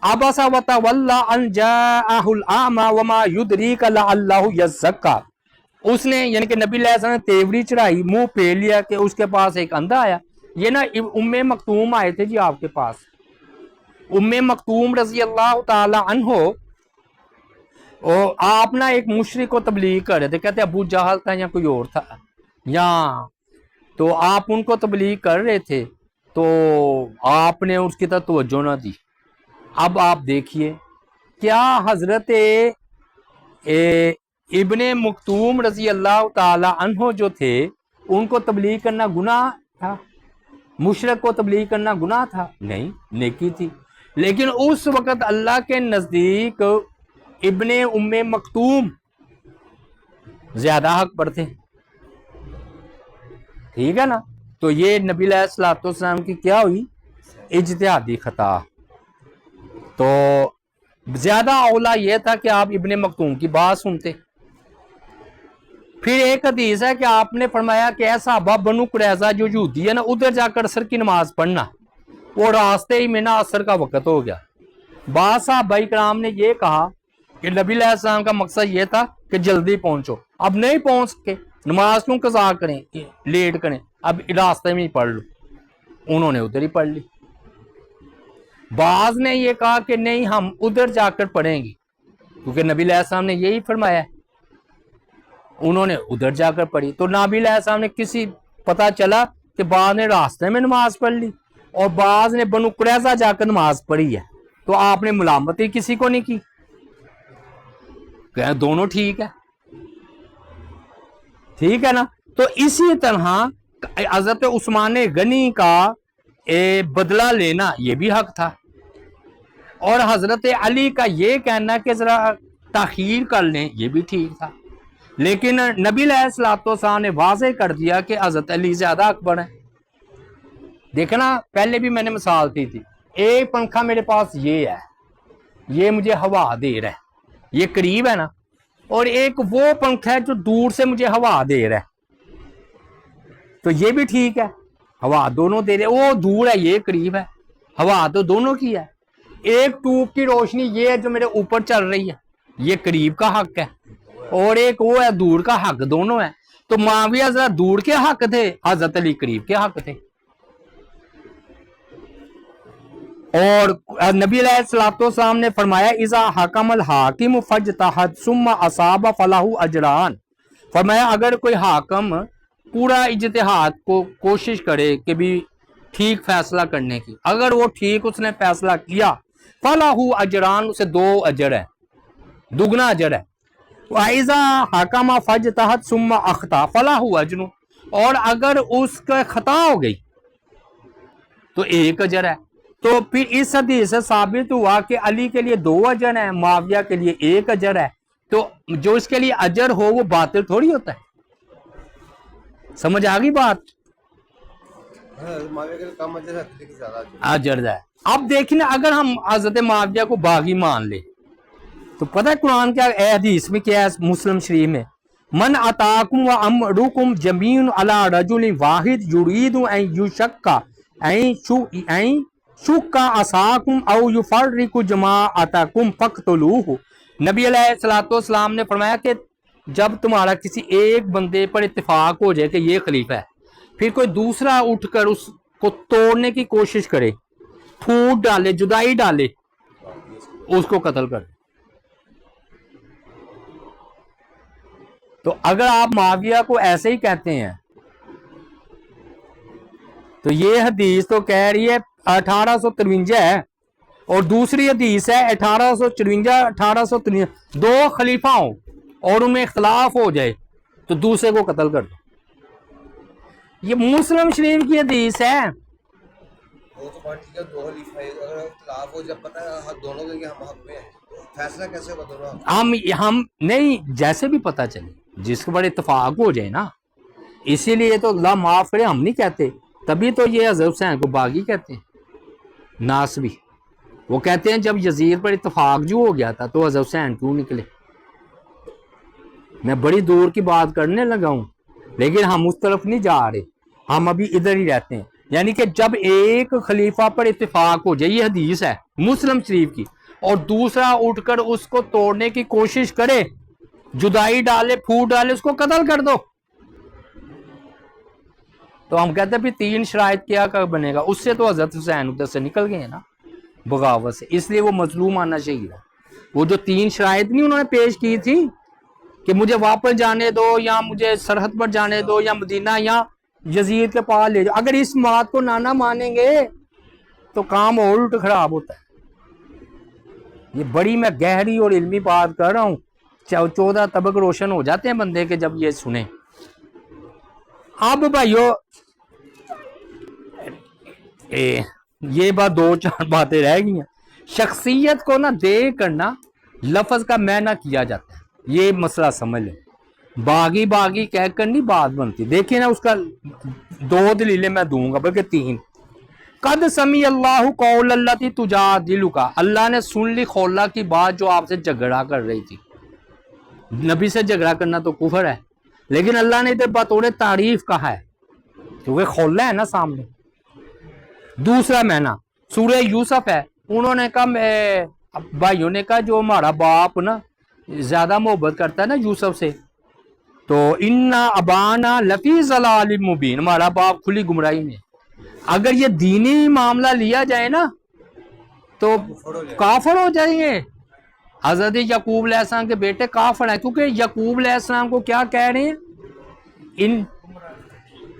عبس وتولی ان جاءہ الاعمی وما یدریک لعلہ یزکا. اس نے یعنی کہ نبی علیہ السلام نے تیوری چڑھائی، منہ پھیر لیا کہ اس کے پاس ایک اندھا آیا. یہ نا ام مکتوم آئے تھے جی آپ کے پاس. ام مکتوم رضی اللہ تعالی عنہ، آپ نا ایک مشرک کو تبلیغ کر رہے تھے، کہتے ابو جہل تھا یا کوئی اور تھا یا، تو آپ ان کو تبلیغ کر رہے تھے تو آپ نے اس کی طرف توجہ نہ دی. اب آپ دیکھیے کیا حضرت ابن مکتوم رضی اللہ تعالی عنہ جو تھے ان کو تبلیغ کرنا گناہ تھا؟ مشرک کو تبلیغ کرنا گناہ تھا؟ نہیں، نیکی تھی. لیکن اس وقت اللہ کے نزدیک ابن ام مکتوم زیادہ حق پر تھے. ٹھیک ہے نا. تو یہ نبی علیہ الصلوۃ والسلام کی کیا ہوئی، اجتہادی خطا. تو زیادہ اولا یہ تھا کہ آپ ابن مکتوم کی بات سنتے. پھر ایک حدیث ہے کہ آپ نے فرمایا کہ اے صحابہ بنو قریظہ جو یہودی ہے نا، ادھر جا کر عصر کی نماز پڑھنا. وہ راستے ہی میں نا عصر کا وقت ہو گیا. بعض صحابہ کرام نے یہ کہا کہ نبی علیہ السلام کا مقصد یہ تھا کہ جلدی پہنچو، اب نہیں پہنچ سکے، نماز کیوں قضا کریں، لیٹ کریں، اب راستے میں ہی پڑھ لو. انہوں نے ادھر ہی پڑھ لی. بعض نے یہ کہا کہ نہیں ہم ادھر جا کر پڑھیں گے، کیونکہ نبی علیہ السلام نے یہی فرمایا ہے. انہوں نے ادھر جا کر پڑھی. تو نبی علیہ السلام نے کسی پتہ چلا کہ بعض نے راستے میں نماز پڑھ لی اور بعض نے بنو قریظہ جا کر نماز پڑھی ہے. تو آپ نے ملامتی کسی کو نہیں کی، کہ دونوں ٹھیک ہے. ٹھیک ہے نا. تو اسی طرح حضرت عثمان غنی کا بدلہ لینا یہ بھی حق تھا، اور حضرت علی کا یہ کہنا کہ ذرا تاخیر کر لیں یہ بھی ٹھیک تھا. لیکن نبی علیہ الصلوۃ والسلام نے واضح کر دیا کہ حضرت علی زیادہ اکبر ہیں. دیکھنا پہلے بھی میں نے مثال دی تھی، ایک پنکھا میرے پاس یہ ہے، یہ مجھے ہوا دے رہا ہے، یہ قریب ہے نا، اور ایک وہ پنکھا ہے جو دور سے مجھے ہوا دے رہا ہے. تو یہ بھی ٹھیک ہے، ہوا دونوں دے رہے، وہ دور ہے یہ قریب ہے، ہوا تو دونوں کی ہے. ایک ٹوب کی روشنی یہ ہے جو میرے اوپر چل رہی ہے، یہ قریب کا حق ہے، اور ایک وہ ہے دور کا حق، دونوں ہے. تو معاویہ ذرا دور کے حق تھے، حضرت علی قریب کے حق تھے. اور نبی علیہ الصلوۃ والسلام نے فرمایا اذا حکم الحاکم فاجتہد ثم اصاب فلہ اجران. فرمایا اگر کوئی حاکم پورا اجتہاد کو کوشش کرے کہ بھی ٹھیک فیصلہ کرنے کی، اگر وہ ٹھیک اس نے فیصلہ کیا فلہ اجران، اسے 2 اجر ہے، دگنا اجر ہے. وَإِذَا حَكَمَ فَاجْتَهَدَ ثُمَّ أَخْطَأَ فَلَهُ أَجْرٌ, اور اگر اس کا خطا ہو گئی تو ایک اجر ہے. تو پھر اس حدیث سے ثابت ہوا کہ علی کے لیے 2 اجر ہیں, معاویہ کے لیے 1 اجر ہے. تو جو اس کے لیے اجر ہو وہ باطل تھوڑی ہوتا ہے. سمجھ آ گئی بات؟ معاویہ کے کم اجر ہے, علی کے زیادہ اجر اجر ہے. اب دیکھنا اگر ہم حضرت معاویہ کو باغی مان لیں تو پتہ ہے قرآن کیا اے حدیث میں کیا ہے, مسلم شریف میں, من اتاکم و امرکم جمیع علی رجل واحد یرید ان یشک ان شک عصاکم او یفرق جماعتکم فقتلوہ. نبی علیہ الصلوۃ والسلام نے فرمایا کہ جب تمہارا کسی ایک بندے پر اتفاق ہو جائے کہ یہ خلیفہ ہے, پھر کوئی دوسرا اٹھ کر اس کو توڑنے کی کوشش کرے, پھوٹ ڈالے, جدائی ڈالے, اس کو قتل کر. تو اگر آپ معاویہ کو ایسے ہی کہتے ہیں تو یہ حدیث تو کہہ رہی ہے 1853 ہے, اور دوسری حدیث ہے 1854 1853, 2 خلیفہ ہوں اور ان میں اختلاف ہو جائے تو دوسرے کو قتل کر دو. یہ مسلم شریف کی حدیث ہے. وہ تو بات ٹھیک ہے, 2 خلیفہ اگر اختلاف ہو, جب پتہ ہے دونوں کے ہم حق میں ہیں, فیصلہ کیسے ہوگا دونوں؟ ہم نہیں, جیسے بھی پتہ چلے جس کے بڑے اتفاق ہو جائے نا, اسی لیے تو اللہ معاف کرے ہم نہیں کہتے, تبھی تو یہ حضرت حسین کو باغی کہتے ہیں, ناسبی. وہ کہتے ہیں جب یزید پر اتفاق جو ہو گیا تھا تو حضرت حسین کیوں نکلے. میں بڑی دور کی بات کرنے لگا ہوں, لیکن ہم اس طرف نہیں جا رہے, ہم ابھی ادھر ہی رہتے ہیں. یعنی کہ جب ایک خلیفہ پر اتفاق ہو جائے, یہ حدیث ہے مسلم شریف کی, اور دوسرا اٹھ کر اس کو توڑنے کی کوشش کرے, جدائی ڈالے, پھوٹ ڈالے, اس کو قتل کر دو, تو ہم کہتے ہیں پھر 3 شرائط کیا بنے گا. اس سے تو حضرت حسین ادھر سے نکل گئے ہیں نا بغاوت سے, اس لیے وہ مظلوم آنا چاہیے. وہ جو 3 شرائط نہیں انہوں نے پیش کی تھی کہ مجھے واپس جانے دو, یا مجھے سرحد پر جانے دو, یا مدینہ یا یزید کے پاس لے جاؤ, اگر اس بات کو نہ مانیں گے تو کام اور الٹ خراب ہوتا ہے. یہ بڑی میں گہری اور علمی بات کر رہا ہوں, 14 طبق روشن ہو جاتے ہیں بندے کے جب یہ سنیں. اب بھائیو یہ بات 2-4 باتیں رہ گئی ہیں. شخصیت کو نہ دیکھ کرنا لفظ کا معنی کیا جاتا ہے, یہ مسئلہ سمجھ لیں. باغی باغی کہہ کر نہیں بات بنتی. دیکھیں نا, اس کا 2 دلیلیں میں دوں گا, بلکہ 3. قد سمی اللہ قول التی تجادلک, اللہ نے سن لی خولہ کی بات جو آپ سے جھگڑا کر رہی تھی. نبی سے جھگڑا کرنا تو کفر ہے, لیکن اللہ نے ادھر بطور تعریف کہا ہے کیونکہ خولہ ہے نا سامنے. دوسرا معنی سورہ یوسف ہے, انہوں نے کہا, بھائیوں نے کہا جو ہمارا باپ نا زیادہ محبت کرتا ہے نا یوسف سے, تو انا ابانا لفی ضلال مبین, ہمارا باپ کھلی گمراہی میں. اگر یہ دینی معاملہ لیا جائے نا تو کافر ہو جائیں گے. حضرت یعقوب علیہ السلام کے بیٹے کافر ہیں, کیونکہ یعقوب علیہ السلام کو کیا کہہ رہے ہیں,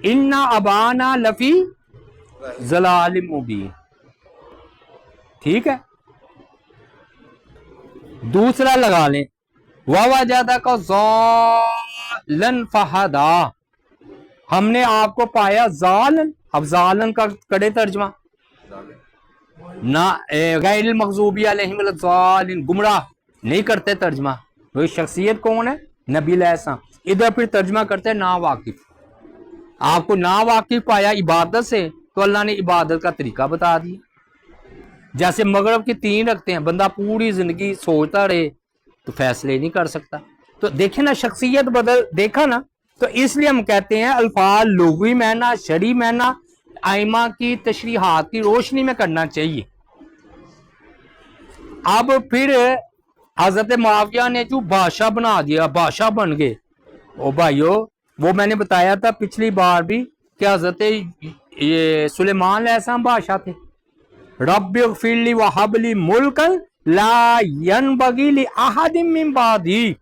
انا ابانا لفی ضلال مبین. ٹھیک ہے, دوسرا لگا لیں, وَوَجَدَكَ ضَالًّا فَہَدَىٰ, ہم نے آپ کو پایا ضالن. اب ضالن کا کرے ترجمہ, نہ غیر المغضوب علیہم ولا الضالین, گمراہ نہیں کرتے ترجمہ. وہ شخصیت کون ہے, نبی علیہ السلام. ادھر پھر ترجمہ کرتے ہیں نا واقف. آپ کو نا واقف پایا عبادت سے, تو اللہ نے عبادت کا طریقہ بتا دیا. جیسے مغرب کی 3 رکھتے ہیں, بندہ پوری زندگی سوچتا رہے تو فیصلے نہیں کر سکتا. تو دیکھیں نا شخصیت بدل, دیکھا نا. تو اس لیے ہم کہتے ہیں الفاظ لغوی معنی, شرعی معنی ائمہ کی تشریحات کی روشنی میں کرنا چاہیے. اب پھر حضرت معاویہ نے جو بادشاہ بنا دیا, بادشاہ بن گئے. او بھائیو, وہ میں نے بتایا تھا پچھلی بار بھی کہ حضرت سلیمان علیہ السلام بادشاہ تھے. رب اغفر لی وہب لی ملکا لا ینبغی لأحد من بعدی,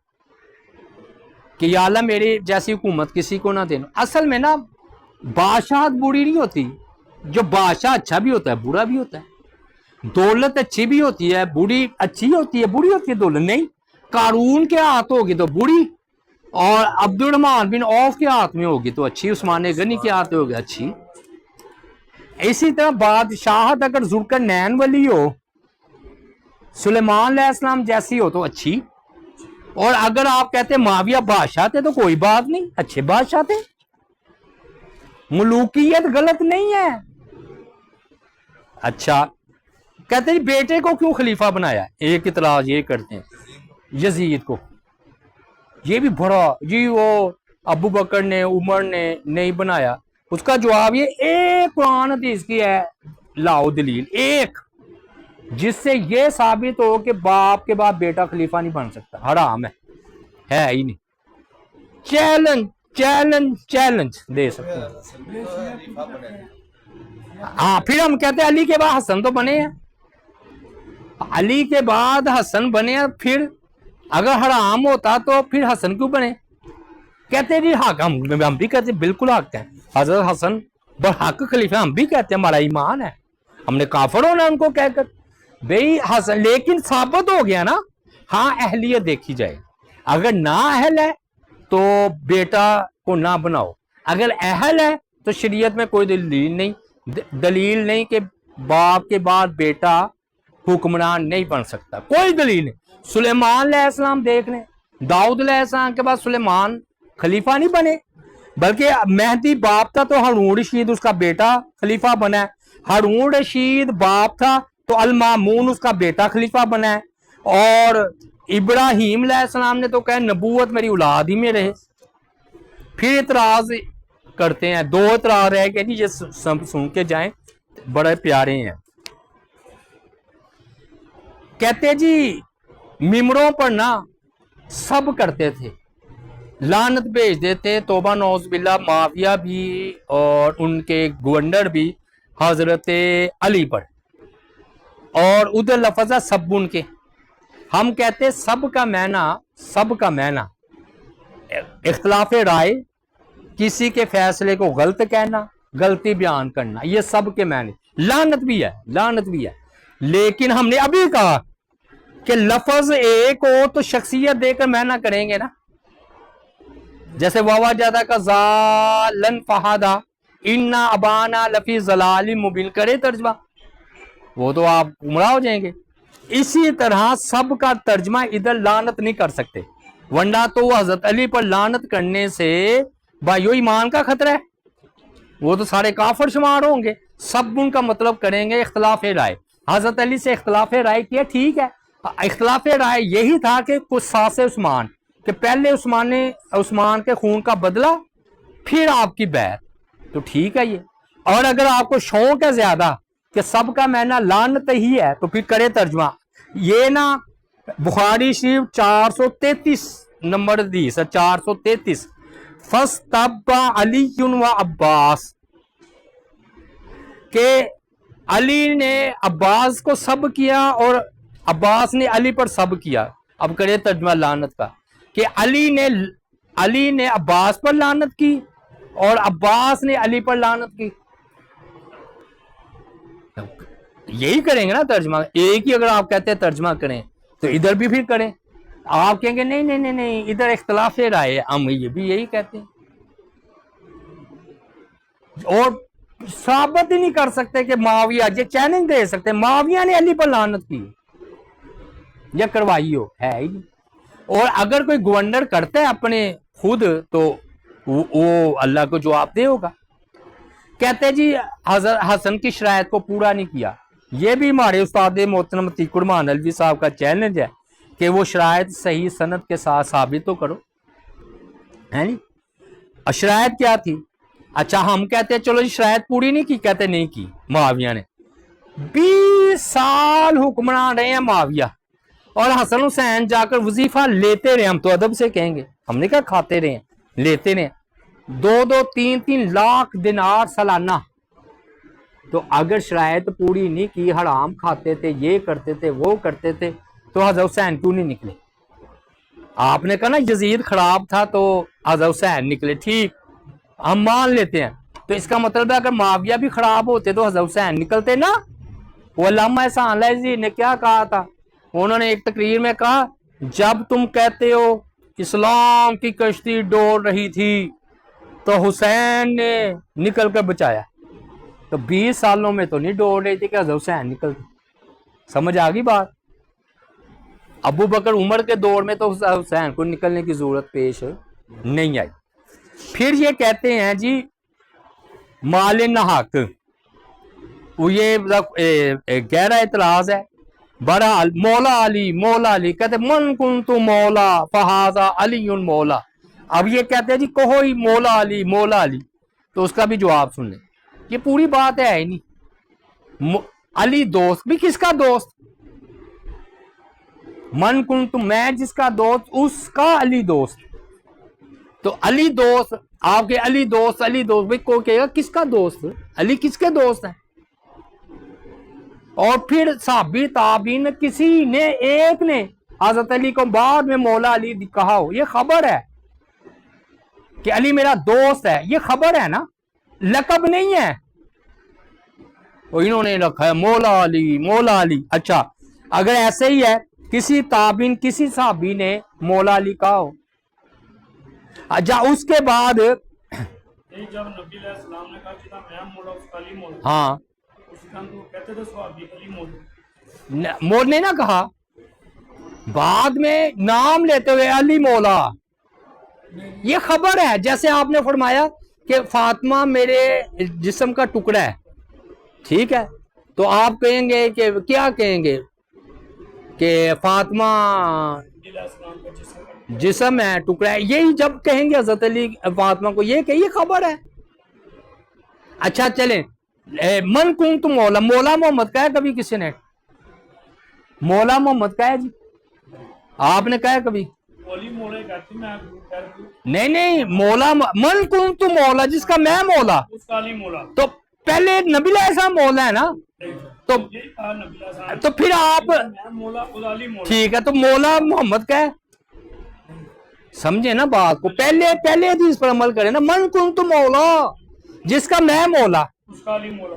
کہ یا اللہ میری جیسی حکومت کسی کو نہ دینا. اصل میں نا بادشاہت بری نہیں ہوتی, جو بادشاہ اچھا بھی ہوتا ہے برا بھی ہوتا ہے. دولت اچھی بھی ہوتی ہے, بری اچھی ہوتی ہے, بری ہوتی ہے دولت نہیں. قارون کے ہاتھ ہوگی تو بری، اور عبد الرحمن بن عوف کے ہاتھ میں ہوگی تو اچھی، عثمان غنی کے ہاتھ میں ہوگی اچھی۔ اسی طرح بادشاہت اگر ذوالقرنین ولی ہو، سلیمان علیہ السلام جیسی ہو تو اچھی، اور اگر آپ کہتے معاویہ بادشاہ تھے تو کوئی بات نہیں، اچھے بادشاہ تھے، ملوکیت غلط نہیں ہے۔ اچھا کہتے ہیں بیٹے کو کیوں خلیفہ بنایا؟ ایک اعتراض یہ کرتے ہیں یزید کو، یہ بھی بڑا جی وہ ابو بکر نے عمر نے نہیں بنایا۔ اس کا جواب یہ ایک قرآن حدیث کی ہے، لاؤ دلیل ایک، جس سے یہ ثابت ہو کہ باپ کے بعد بیٹا خلیفہ نہیں بن سکتا، حرام ہے ہی نہیں۔ چیلنج چیلنج چیلنج دے سکتے ہیں۔ ہاں پھر ہم کہتے ہیں علی کے بعد حسن تو بنے ہیں، علی کے بعد حسن بنے ہیں، پھر اگر حرام ہوتا تو پھر حسن کیوں بنے؟ کہتے ہیں جی حق، ہم بھی کہتے ہیں بالکل حق ہے، حضرت حسن برحق خلیفہ، ہم بھی کہتے ہیں، ہمارا ایمان ہے، ہم نے کافر ہونا ان کو کہہ کر بھئی حسن، لیکن ثابت ہو گیا نا، ہاں اہلیت دیکھی جائے، اگر نا اہل ہے تو بیٹا کو نہ بناؤ، اگر اہل ہے تو شریعت میں کوئی دلیل نہیں کہ باپ کے بعد بیٹا حکمران نہیں بن سکتا، کوئی دلیل نہیں۔ سلیمان علیہ السلام دیکھ لیں، داؤد علیہ السلام کے بعد سلیمان خلیفہ نہیں بنے، بلکہ مہدی باپ تھا تو ہارون رشید اس کا بیٹا خلیفہ بنا ہے، ہارون رشید باپ تھا تو المامون اس کا بیٹا خلیفہ بنا ہے، اور ابراہیم علیہ السلام نے تو کہا نبوت میری اولاد ہی میں رہے۔ پھر اعتراض کرتے ہیں، دو اعتراض رہ گئے جی، یہ سن کے جائیں، بڑے پیارے ہیں۔ کہتے جی ممبروں پر نا سب کرتے تھے، لعنت بھیج دیتے، توبہ نعوذ باللہ، معاویہ بھی اور ان کے گورنر بھی حضرت علی پر، اور ادھر لفظ ہے سب ان کے۔ ہم کہتے سب کا معنی اختلاف رائے، کسی کے فیصلے کو غلط کہنا، غلطی بیان کرنا، یہ سب کے معنی، لعنت بھی ہے۔ لیکن ہم نے ابھی کہا کہ لفظ ایک ہو تو شخصیت دے کر معنی کریں گے نا، جیسے ووجدک ضالًا فہدیٰ انا ابانا لفی ضلال مبین، کرے ترجمہ، وہ تو آپ گمراہ ہو جائیں گے۔ اسی طرح سب کا ترجمہ ادھر لعنت نہیں کر سکتے، ورنہ تو حضرت علی پر لعنت کرنے سے بھائیو ایمان کا خطرہ ہے، وہ تو سارے کافر شمار ہوں گے۔ سب ان کا مطلب کریں گے اختلاف رائے، حضرت علی سے اختلاف رائے کیا، ٹھیک ہے، اختلاف رائے یہی تھا کہ کچھ ساس عثمان، کہ پہلے عثمان کے خون کا بدلہ پھر آپ کی بیعت، تو ٹھیک ہے یہ۔ اور اگر آپ کو شوق ہے زیادہ کہ سب کا معنی لعنت ہی ہے تو پھر کرے ترجمہ، یہ نا بخاری شریف 433 نمبر حدیث ہے، 433، فاستبع علی و عباس، کہ علی نے عباس کو سب کیا اور عباس نے علی پر سب کیا۔ اب کرے ترجمہ لعنت کا، کہ علی نے عباس پر لعنت کی اور عباس نے علی پر لعنت کی، یہی کریں گے نا ترجمہ، ایک ہی اگر آپ کہتے ہیں ترجمہ کریں تو ادھر بھی پھر کریں، آپ کہیں گے نہیں نہیں نہیں نہیں ادھر اختلاف رائے ہے، ہم یہ بھی یہی کہتے ہیں، اور ثابت ہی نہیں کر سکتے کہ معاویہ، یہ چیلنج دے سکتے معاویہ نے علی پر لعنت کی یا کروائی ہو، ہے ہی نہیں۔ اور اگر کوئی گورنر کرتا ہے اپنے خود تو وہ اللہ کو جواب دے ہوگا۔ کہتے جی حضرت حسن کی شرائط کو پورا نہیں کیا، یہ بھی ہمارے استاد محترم عتیق الرحمان الوی صاحب کا چیلنج ہے کہ وہ شرائط صحیح سند کے ساتھ ثابت تو کرو، ہے نہیں؟ شرائط کیا تھی؟ اچھا ہم کہتے ہیں چلو جی شرائط پوری نہیں کی، کہتے نہیں کی، معاویہ نے 20 سال حکمران رہے ہیں معاویہ، اور حسن حسین جا کر وظیفہ لیتے رہے، ہم تو ادب سے کہیں گے، ہم نے کہا کھاتے رہے ہیں، لیتے رہے، 2-3 لاکھ دینار سالانہ، تو اگر شرائط پوری نہیں کی، حرام کھاتے تھے، یہ کرتے تھے، وہ کرتے تھے، تو حضرت حسین کیوں نہیں نکلے؟ آپ نے کہا نا یزید خراب تھا تو حضرت حسین نکلے، ٹھیک ہم مان لیتے ہیں، تو اس کا مطلب ہے اگر معاویہ بھی خراب ہوتے تو حضرت حسین نکلتے نا۔ وہ علامہ احسان اللہ جی نے کیا کہا تھا، انہوں نے ایک تقریر میں کہا جب تم کہتے ہو اسلام کی کشتی ڈول رہی تھی تو حسین نے نکل کر بچایا، تو 20 سالوں میں تو نہیں ڈول رہی تھی کہ حضرت حسین نکلتے. سمجھ آ گئی بات؟ ابو بکر عمر کے دور میں تو حسین کو نکلنے کی ضرورت پیش نہیں آئی. پھر یہ کہتے ہیں جی مال نحق، وہ یہ گہرا اعتراض ہے. بہرحال مولا علی کہتے من کنت مولا فہذا علی مولا. اب یہ کہتے ہیں جی کہو ہی مولا علی، تو اس کا بھی جواب سن لیں. یہ پوری بات ہے ہی نہیں. علی دوست بھی کس کا دوست؟ من کنت میں جس کا دوست اس کا علی دوست. تو علی دوست آپ کے علی دوست بھائی کو کہے گا کس کا دوست؟ علی کس کے دوست ہیں؟ اور پھر صحابی تابعین کسی نے ایک نے حضرت علی کو بعد میں مولا علی کہا ہو، یہ خبر ہے کہ علی میرا دوست ہے، یہ خبر ہے نا، لقب نہیں ہے. اور انہوں نے رکھا ہے مولا علی. اچھا اگر ایسے ہی ہے کسی تابعین کسی صحابی نے مولا علی کہا ہو. اچھا اس کے بعد جب نبی علیہ السلام نے کہا کہ میں مولا اس کا علی مولا، ہاں اس ٹائم تو کہتے تھے صحابی علی مولا. مور نے نہ کہا، بعد میں نام لیتے ہوئے علی مولا. یہ خبر ہے، جیسے آپ نے فرمایا کہ فاطمہ میرے جسم کا ٹکڑا ہے، ٹھیک ہے، تو آپ کہیں گے کہ کیا کہیں گے کہ فاطمہ نبی علیہ السلام کا جسم جسم ہے، ٹکڑا ہے. یہی جب کہیں گے حضرت علی فاطمہ کو یہ کہ یہ خبر ہے. اچھا چلیں من کنت مولا محمد کہا ہے کبھی کسی نے؟ مولا محمد کہا ہے جی؟ آپ نے کہا ہے کبھی؟ علی مولا کہتے میں نہیں مولا من کنت مولا جس کا میں مولا، اس کا علی مولا. تو پہلے نبی علیہ السلام مولا ہے نا، تو یہی کہا نبی علیہ السلام تو پھر آپ میں مولا خود علی مولا. ٹھیک ہے تو مولا محمد کا ہے. سمجھے نا بات کو، پہلے حدیث پر عمل کریں نا. من کنت مولا جس کا میں مولا، اس کا علی مولا.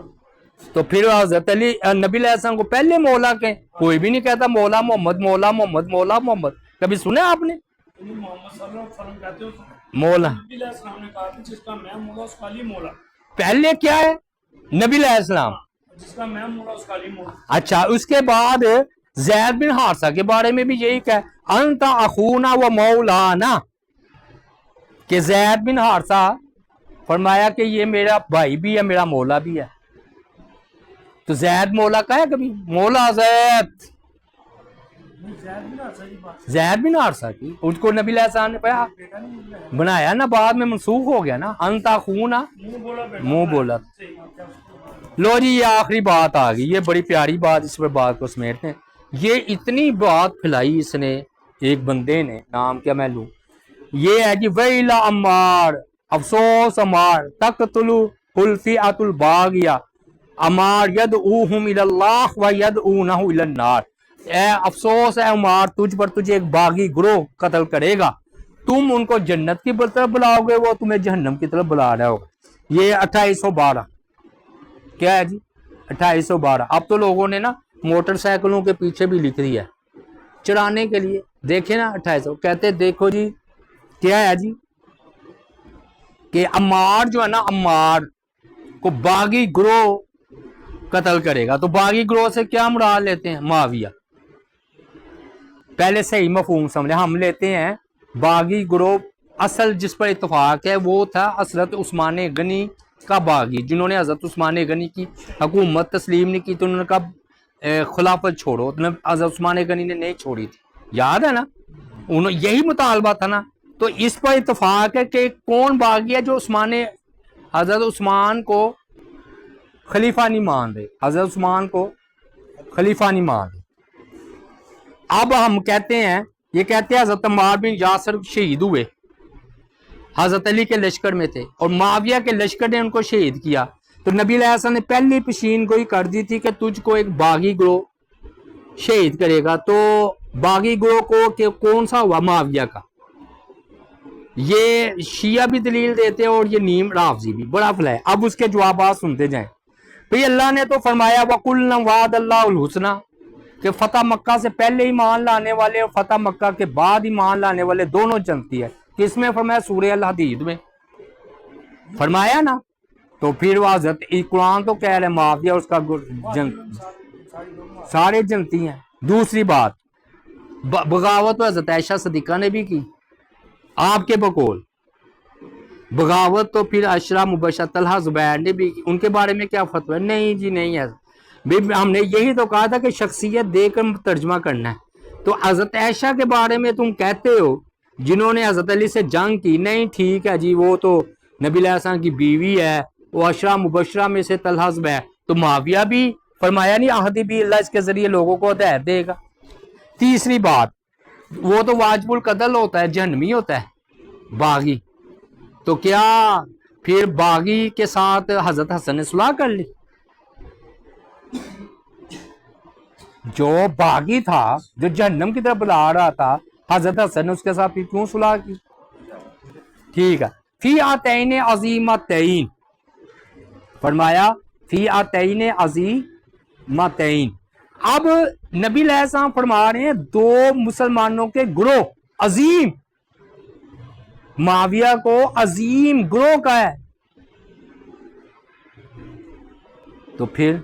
تو پھر حضرت علی نبی علیہ السلام کو پہلے مولا کہ کوئی بھی نہیں کہتا مولا محمد. کبھی سنے آپ نے محمد صلی اللہ علیہ وسلم کہتے ہیں مولا؟ نبی علیہ السلام نے کہا کہ جس کا میں مولا اس کا علی مولا. پہلے کیا ہے؟ نبی علیہ السلام. جس کا میں مولا اس کا علی مولا. اچھا اس کے بعد زید بن حارثہ کے بارے میں بھی یہی کہ انت اخونا و مولانا، کہ زید بن حارثہ فرمایا کہ یہ میرا بھائی بھی ہے میرا مولا بھی ہے. تو زید مولا کا ہے کبھی؟ مولا زید زید بن حارثہ کی، اس کو نبی علیہ السلام نے بنایا نا، بعد میں منسوخ ہو گیا نا. انت اخونا منہ بولا. لو جی یہ آخری بات آ گئی، یہ بڑی پیاری بات، اس پر بات کو سمیٹتے ہیں. یہ اتنی بات پھیلائی اس نے ایک بندے نے، نام کیا میں لوں، یہ ہے جی ویلا عمار، افسوس عمار، تقتلو الفئۃ الباغیہ، عمار یدعوہم الی اللہ و یدعونہ الی النار. اے افسوس ہے عمار تجھ پر، تجھے ایک باغی گروہ قتل کرے گا، تم ان کو جنت کی طرف بلاؤ گے، وہ تمہیں جہنم کی طرف بلا رہا ہوگا. یہ 2812 کیا ہے جی 2812. اب تو لوگوں نے نا موٹر سائیکلوں کے پیچھے بھی لکھ دیا ہے چرانے کے لیے، دیکھیں نا 2800 کہتے دیکھو جی کیا ہے جی کہ عمار جو ہے نا، عمار کو باغی گروہ قتل کرے گا. تو باغی گروہ سے کیا مراد لیتے ہیں؟ معاویہ. پہلے صحیح مفہوم سمجھے، ہم لیتے ہیں باغی گروہ اصل جس پر اتفاق ہے وہ تھا حضرت عثمان غنی کا باغی، جنہوں نے حضرت عثمان غنی کی حکومت تسلیم نہیں کی تو انہوں نے کہا خلافت چھوڑو. حضرت عثمان غنی نے نہیں چھوڑی تھی، یاد ہے نا، انہوں یہی مطالبہ تھا نا. تو اس پر اتفاق ہے کہ کون باغی ہے جو حضرت عثمان کو خلیفہ نہیں مان رہے، حضرت عثمان کو خلیفہ نہیں مان رہے. اب ہم کہتے ہیں، یہ کہتے ہیں حضرت عمار بن یاسر شہید ہوئے، حضرت علی کے لشکر میں تھے اور معاویہ کے لشکر نے ان کو شہید کیا. تو نبی علیہ السلام نے پہلی پیشین گوئی کر دی تھی کہ تجھ کو ایک باغی گروہ شہید کرے گا. تو باغی گروہ کو کہ کون سا ہوا؟ معاویہ کا. یہ شیعہ بھی دلیل دیتے ہیں اور یہ نیم رافضی بھی، بڑا فلا ہے. اب اس کے جوابات سنتے جائیں. بھئی اللہ نے تو فرمایا وَقُلْنَا وَعَدَ اللَّهُ الْحُسْنَى، کہ فتح مکہ سے پہلے ایمان لانے والے اور فتح مکہ کے بعد ایمان لانے والے دونوں جنتی ہے. کس میں فرمایا؟ سورہ الحدید میں فرمایا نا. تو پھر وہ حضرت قرآن تو کہہ رہے معاویہ اور اس کا سارے جنتی ہیں. دوسری بات بغاوت تو حضرت عائشہ صدیقہ نے بھی کی آپ کے بقول. بغاوت تو پھر عشرہ مبشرہ طلحہ زبیر نے بھی کی. ان کے بارے میں کیا فتویٰ؟ نہیں جی نہیں ہے. ہم نے یہی تو کہا تھا کہ شخصیت دے کر ترجمہ کرنا ہے. تو حضرت عائشہ کے بارے میں تم کہتے ہو جنہوں نے حضرت علی سے جنگ کی، نہیں ٹھیک ہے جی وہ تو نبی علیہ السلام کی بیوی ہے، وہ عشرہ مبشرہ میں سے طلحہ زبیر. تو معاویہ بھی فرمایا نہیں عہدی بھی اللہ اس کے ذریعے لوگوں کو ہدایت دے گا. تیسری بات وہ تو واجب القتل ہوتا ہے، جہنمی ہوتا ہے باغی. تو کیا پھر باغی کے ساتھ حضرت حسن نے صلح کر لی؟ جو باغی تھا جو جہنم کی طرف بلا رہا تھا حضرت حسن نے اس کے ساتھ پھر کیوں صلح کی؟ ٹھیک ہے. فی آتین عظیمتین فرمایا فی آتین عظیمتین. اب نبی علیہ السلام فرما رہے ہیں دو مسلمانوں کے گروہ عظیم، معاویہ کو عظیم گروہ کا ہے. تو پھر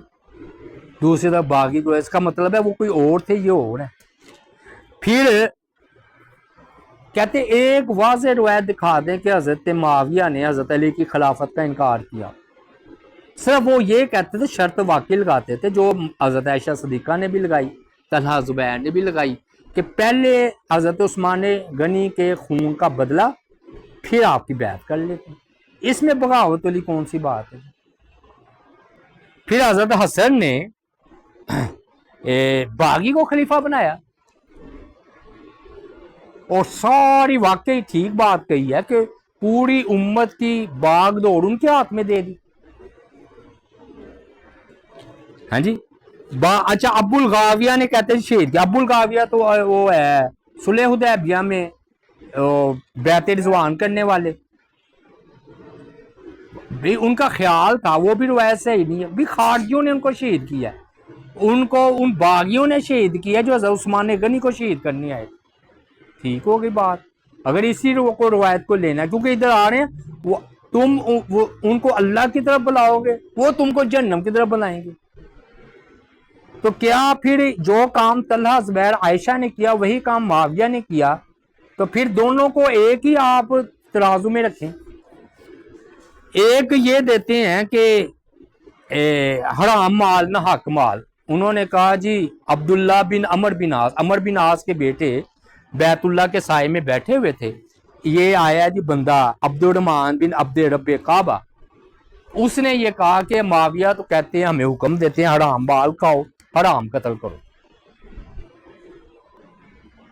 دوسری طرف باغی گروہ، اس کا مطلب ہے وہ کوئی اور تھے، یہ اور ہے. پھر کہتے ایک واضح روایت دکھا دیں کہ حضرت معاویہ نے حضرت علی کی خلافت کا انکار کیا. صرف وہ یہ کہتے تھے، شرط واقعی لگاتے تھے جو حضرت عائشہ صدیقہ نے بھی لگائی، طلحہ زبیر نے بھی لگائی، کہ پہلے حضرت عثمان غنی کے خون کا بدلہ پھر آپ کی بیعت کر لیتے ہیں. اس میں بغاوت والی کون سی بات ہے؟ پھر حضرت حسن نے باغی کو خلیفہ بنایا اور ساری واقعی ٹھیک بات کہی ہے کہ پوری امت کی باغ دوڑ ان کے ہاتھ میں دے دی. ہاں جی. اچھا ابو الغاویہ نے کہتے ہیں شہید کیا؟ ابو الغاویہ تو وہ ہے صلح حدیبیہ میں بیعت رضوان کرنے والے بھی. ان کا خیال تھا، وہ بھی روایت صحیح نہیں ہے بھی، خارجیوں نے ان کو شہید کیا ہے، ان کو ان باغیوں نے شہید کیا جو حضرت عثمان غنی کو شہید کرنے آئے. ٹھیک ہوگی بات اگر اسی کو روایت کو لینا ہے، کیونکہ ادھر آ رہے ہیں تم ان کو اللہ کی طرف بلاؤ گے، وہ تم کو جہنم کی طرف بلائیں گے. تو کیا پھر جو کام طلحہ زبیر عائشہ نے کیا وہی کام معاویہ نے کیا؟ تو پھر دونوں کو ایک ہی آپ ترازو میں رکھیں. ایک یہ دیتے ہیں کہ حرام مال نہ حق مال. انہوں نے کہا جی عبداللہ بن عمر بن عاص کے بیٹے بیت اللہ کے سائے میں بیٹھے ہوئے تھے. یہ آیا جی بندہ عبد الرحمن بن عبد رب کعبہ، اس نے یہ کہا کہ معاویہ تو کہتے ہیں ہمیں حکم دیتے ہیں حرام مال کھاؤ، حرام قتل کرو.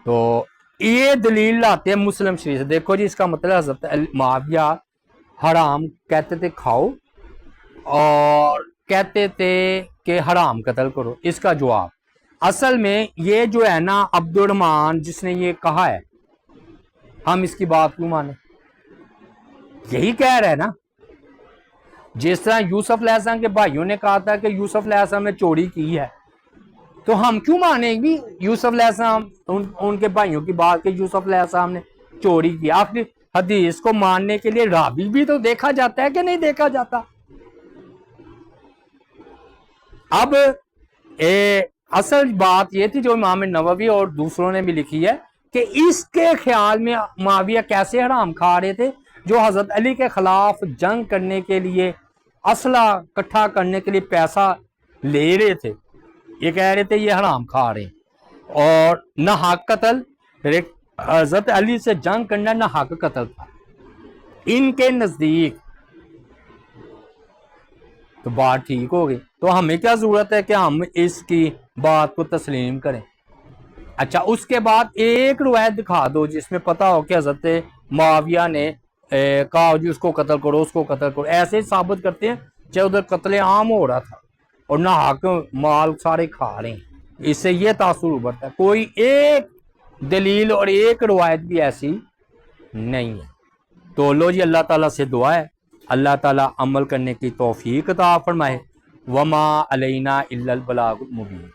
تو یہ دلیل لاتے ہیں مسلم شریف سے. دیکھو جی اس کا مطلب حضرت معاویہ حرام کہتے تھے کھاؤ اور کہتے تھے کہ حرام قتل کرو. اس کا جواب اصل میں یہ جو ہے نا عبد الرحمن جس نے یہ کہا ہے، ہم اس کی بات کیوں مانیں؟ یہی کہہ رہے نا جس طرح یوسف علیہ السلام کے بھائیوں نے کہا تھا کہ یوسف علیہ السلام نے چوری کی ہے، تو ہم کیوں مانیں گی یوسف علیہ السلام ان کے بھائیوں کی بات کہ یوسف علیہ السلام نے چوری کی؟ آخری حدیث کو ماننے کے لیے راوی بھی تو دیکھا جاتا ہے کہ نہیں دیکھا جاتا؟ اب اصل بات یہ تھی جو امام نووی اور دوسروں نے بھی لکھی ہے کہ اس کے خیال میں معاویہ کیسے حرام کھا رہے تھے جو حضرت علی کے خلاف جنگ کرنے کے لیے اسلحہ اکٹھا کرنے کے لیے پیسہ لے رہے تھے. یہ کہہ رہے تھے یہ حرام کھا رہے ہیں اور نہ حق قتل، حضرت علی سے جنگ کرنا نہ حق قتل تھا ان کے نزدیک. تو بات ٹھیک ہوگی. تو ہمیں کیا ضرورت ہے کہ ہم اس کی بات کو تسلیم کریں؟ اچھا اس کے بعد ایک روایت دکھا دو جس میں پتا ہو کہ حضرت معاویہ نے کہا جی اس کو قتل کرو اس کو قتل کرو. ایسے ہی ثابت کرتے ہیں چاہے ادھر قتل عام ہو رہا تھا اور نہ حق مال سارے کھا رہے ہیں. اس سے یہ تاثر ابھرتا ہے کوئی ایک دلیل اور ایک روایت بھی ایسی نہیں ہے. تو لو جی اللہ تعالیٰ سے دعا ہے اللہ تعالیٰ عمل کرنے کی توفیق عطا فرمائے. وما علینا الا البلاغ المبین.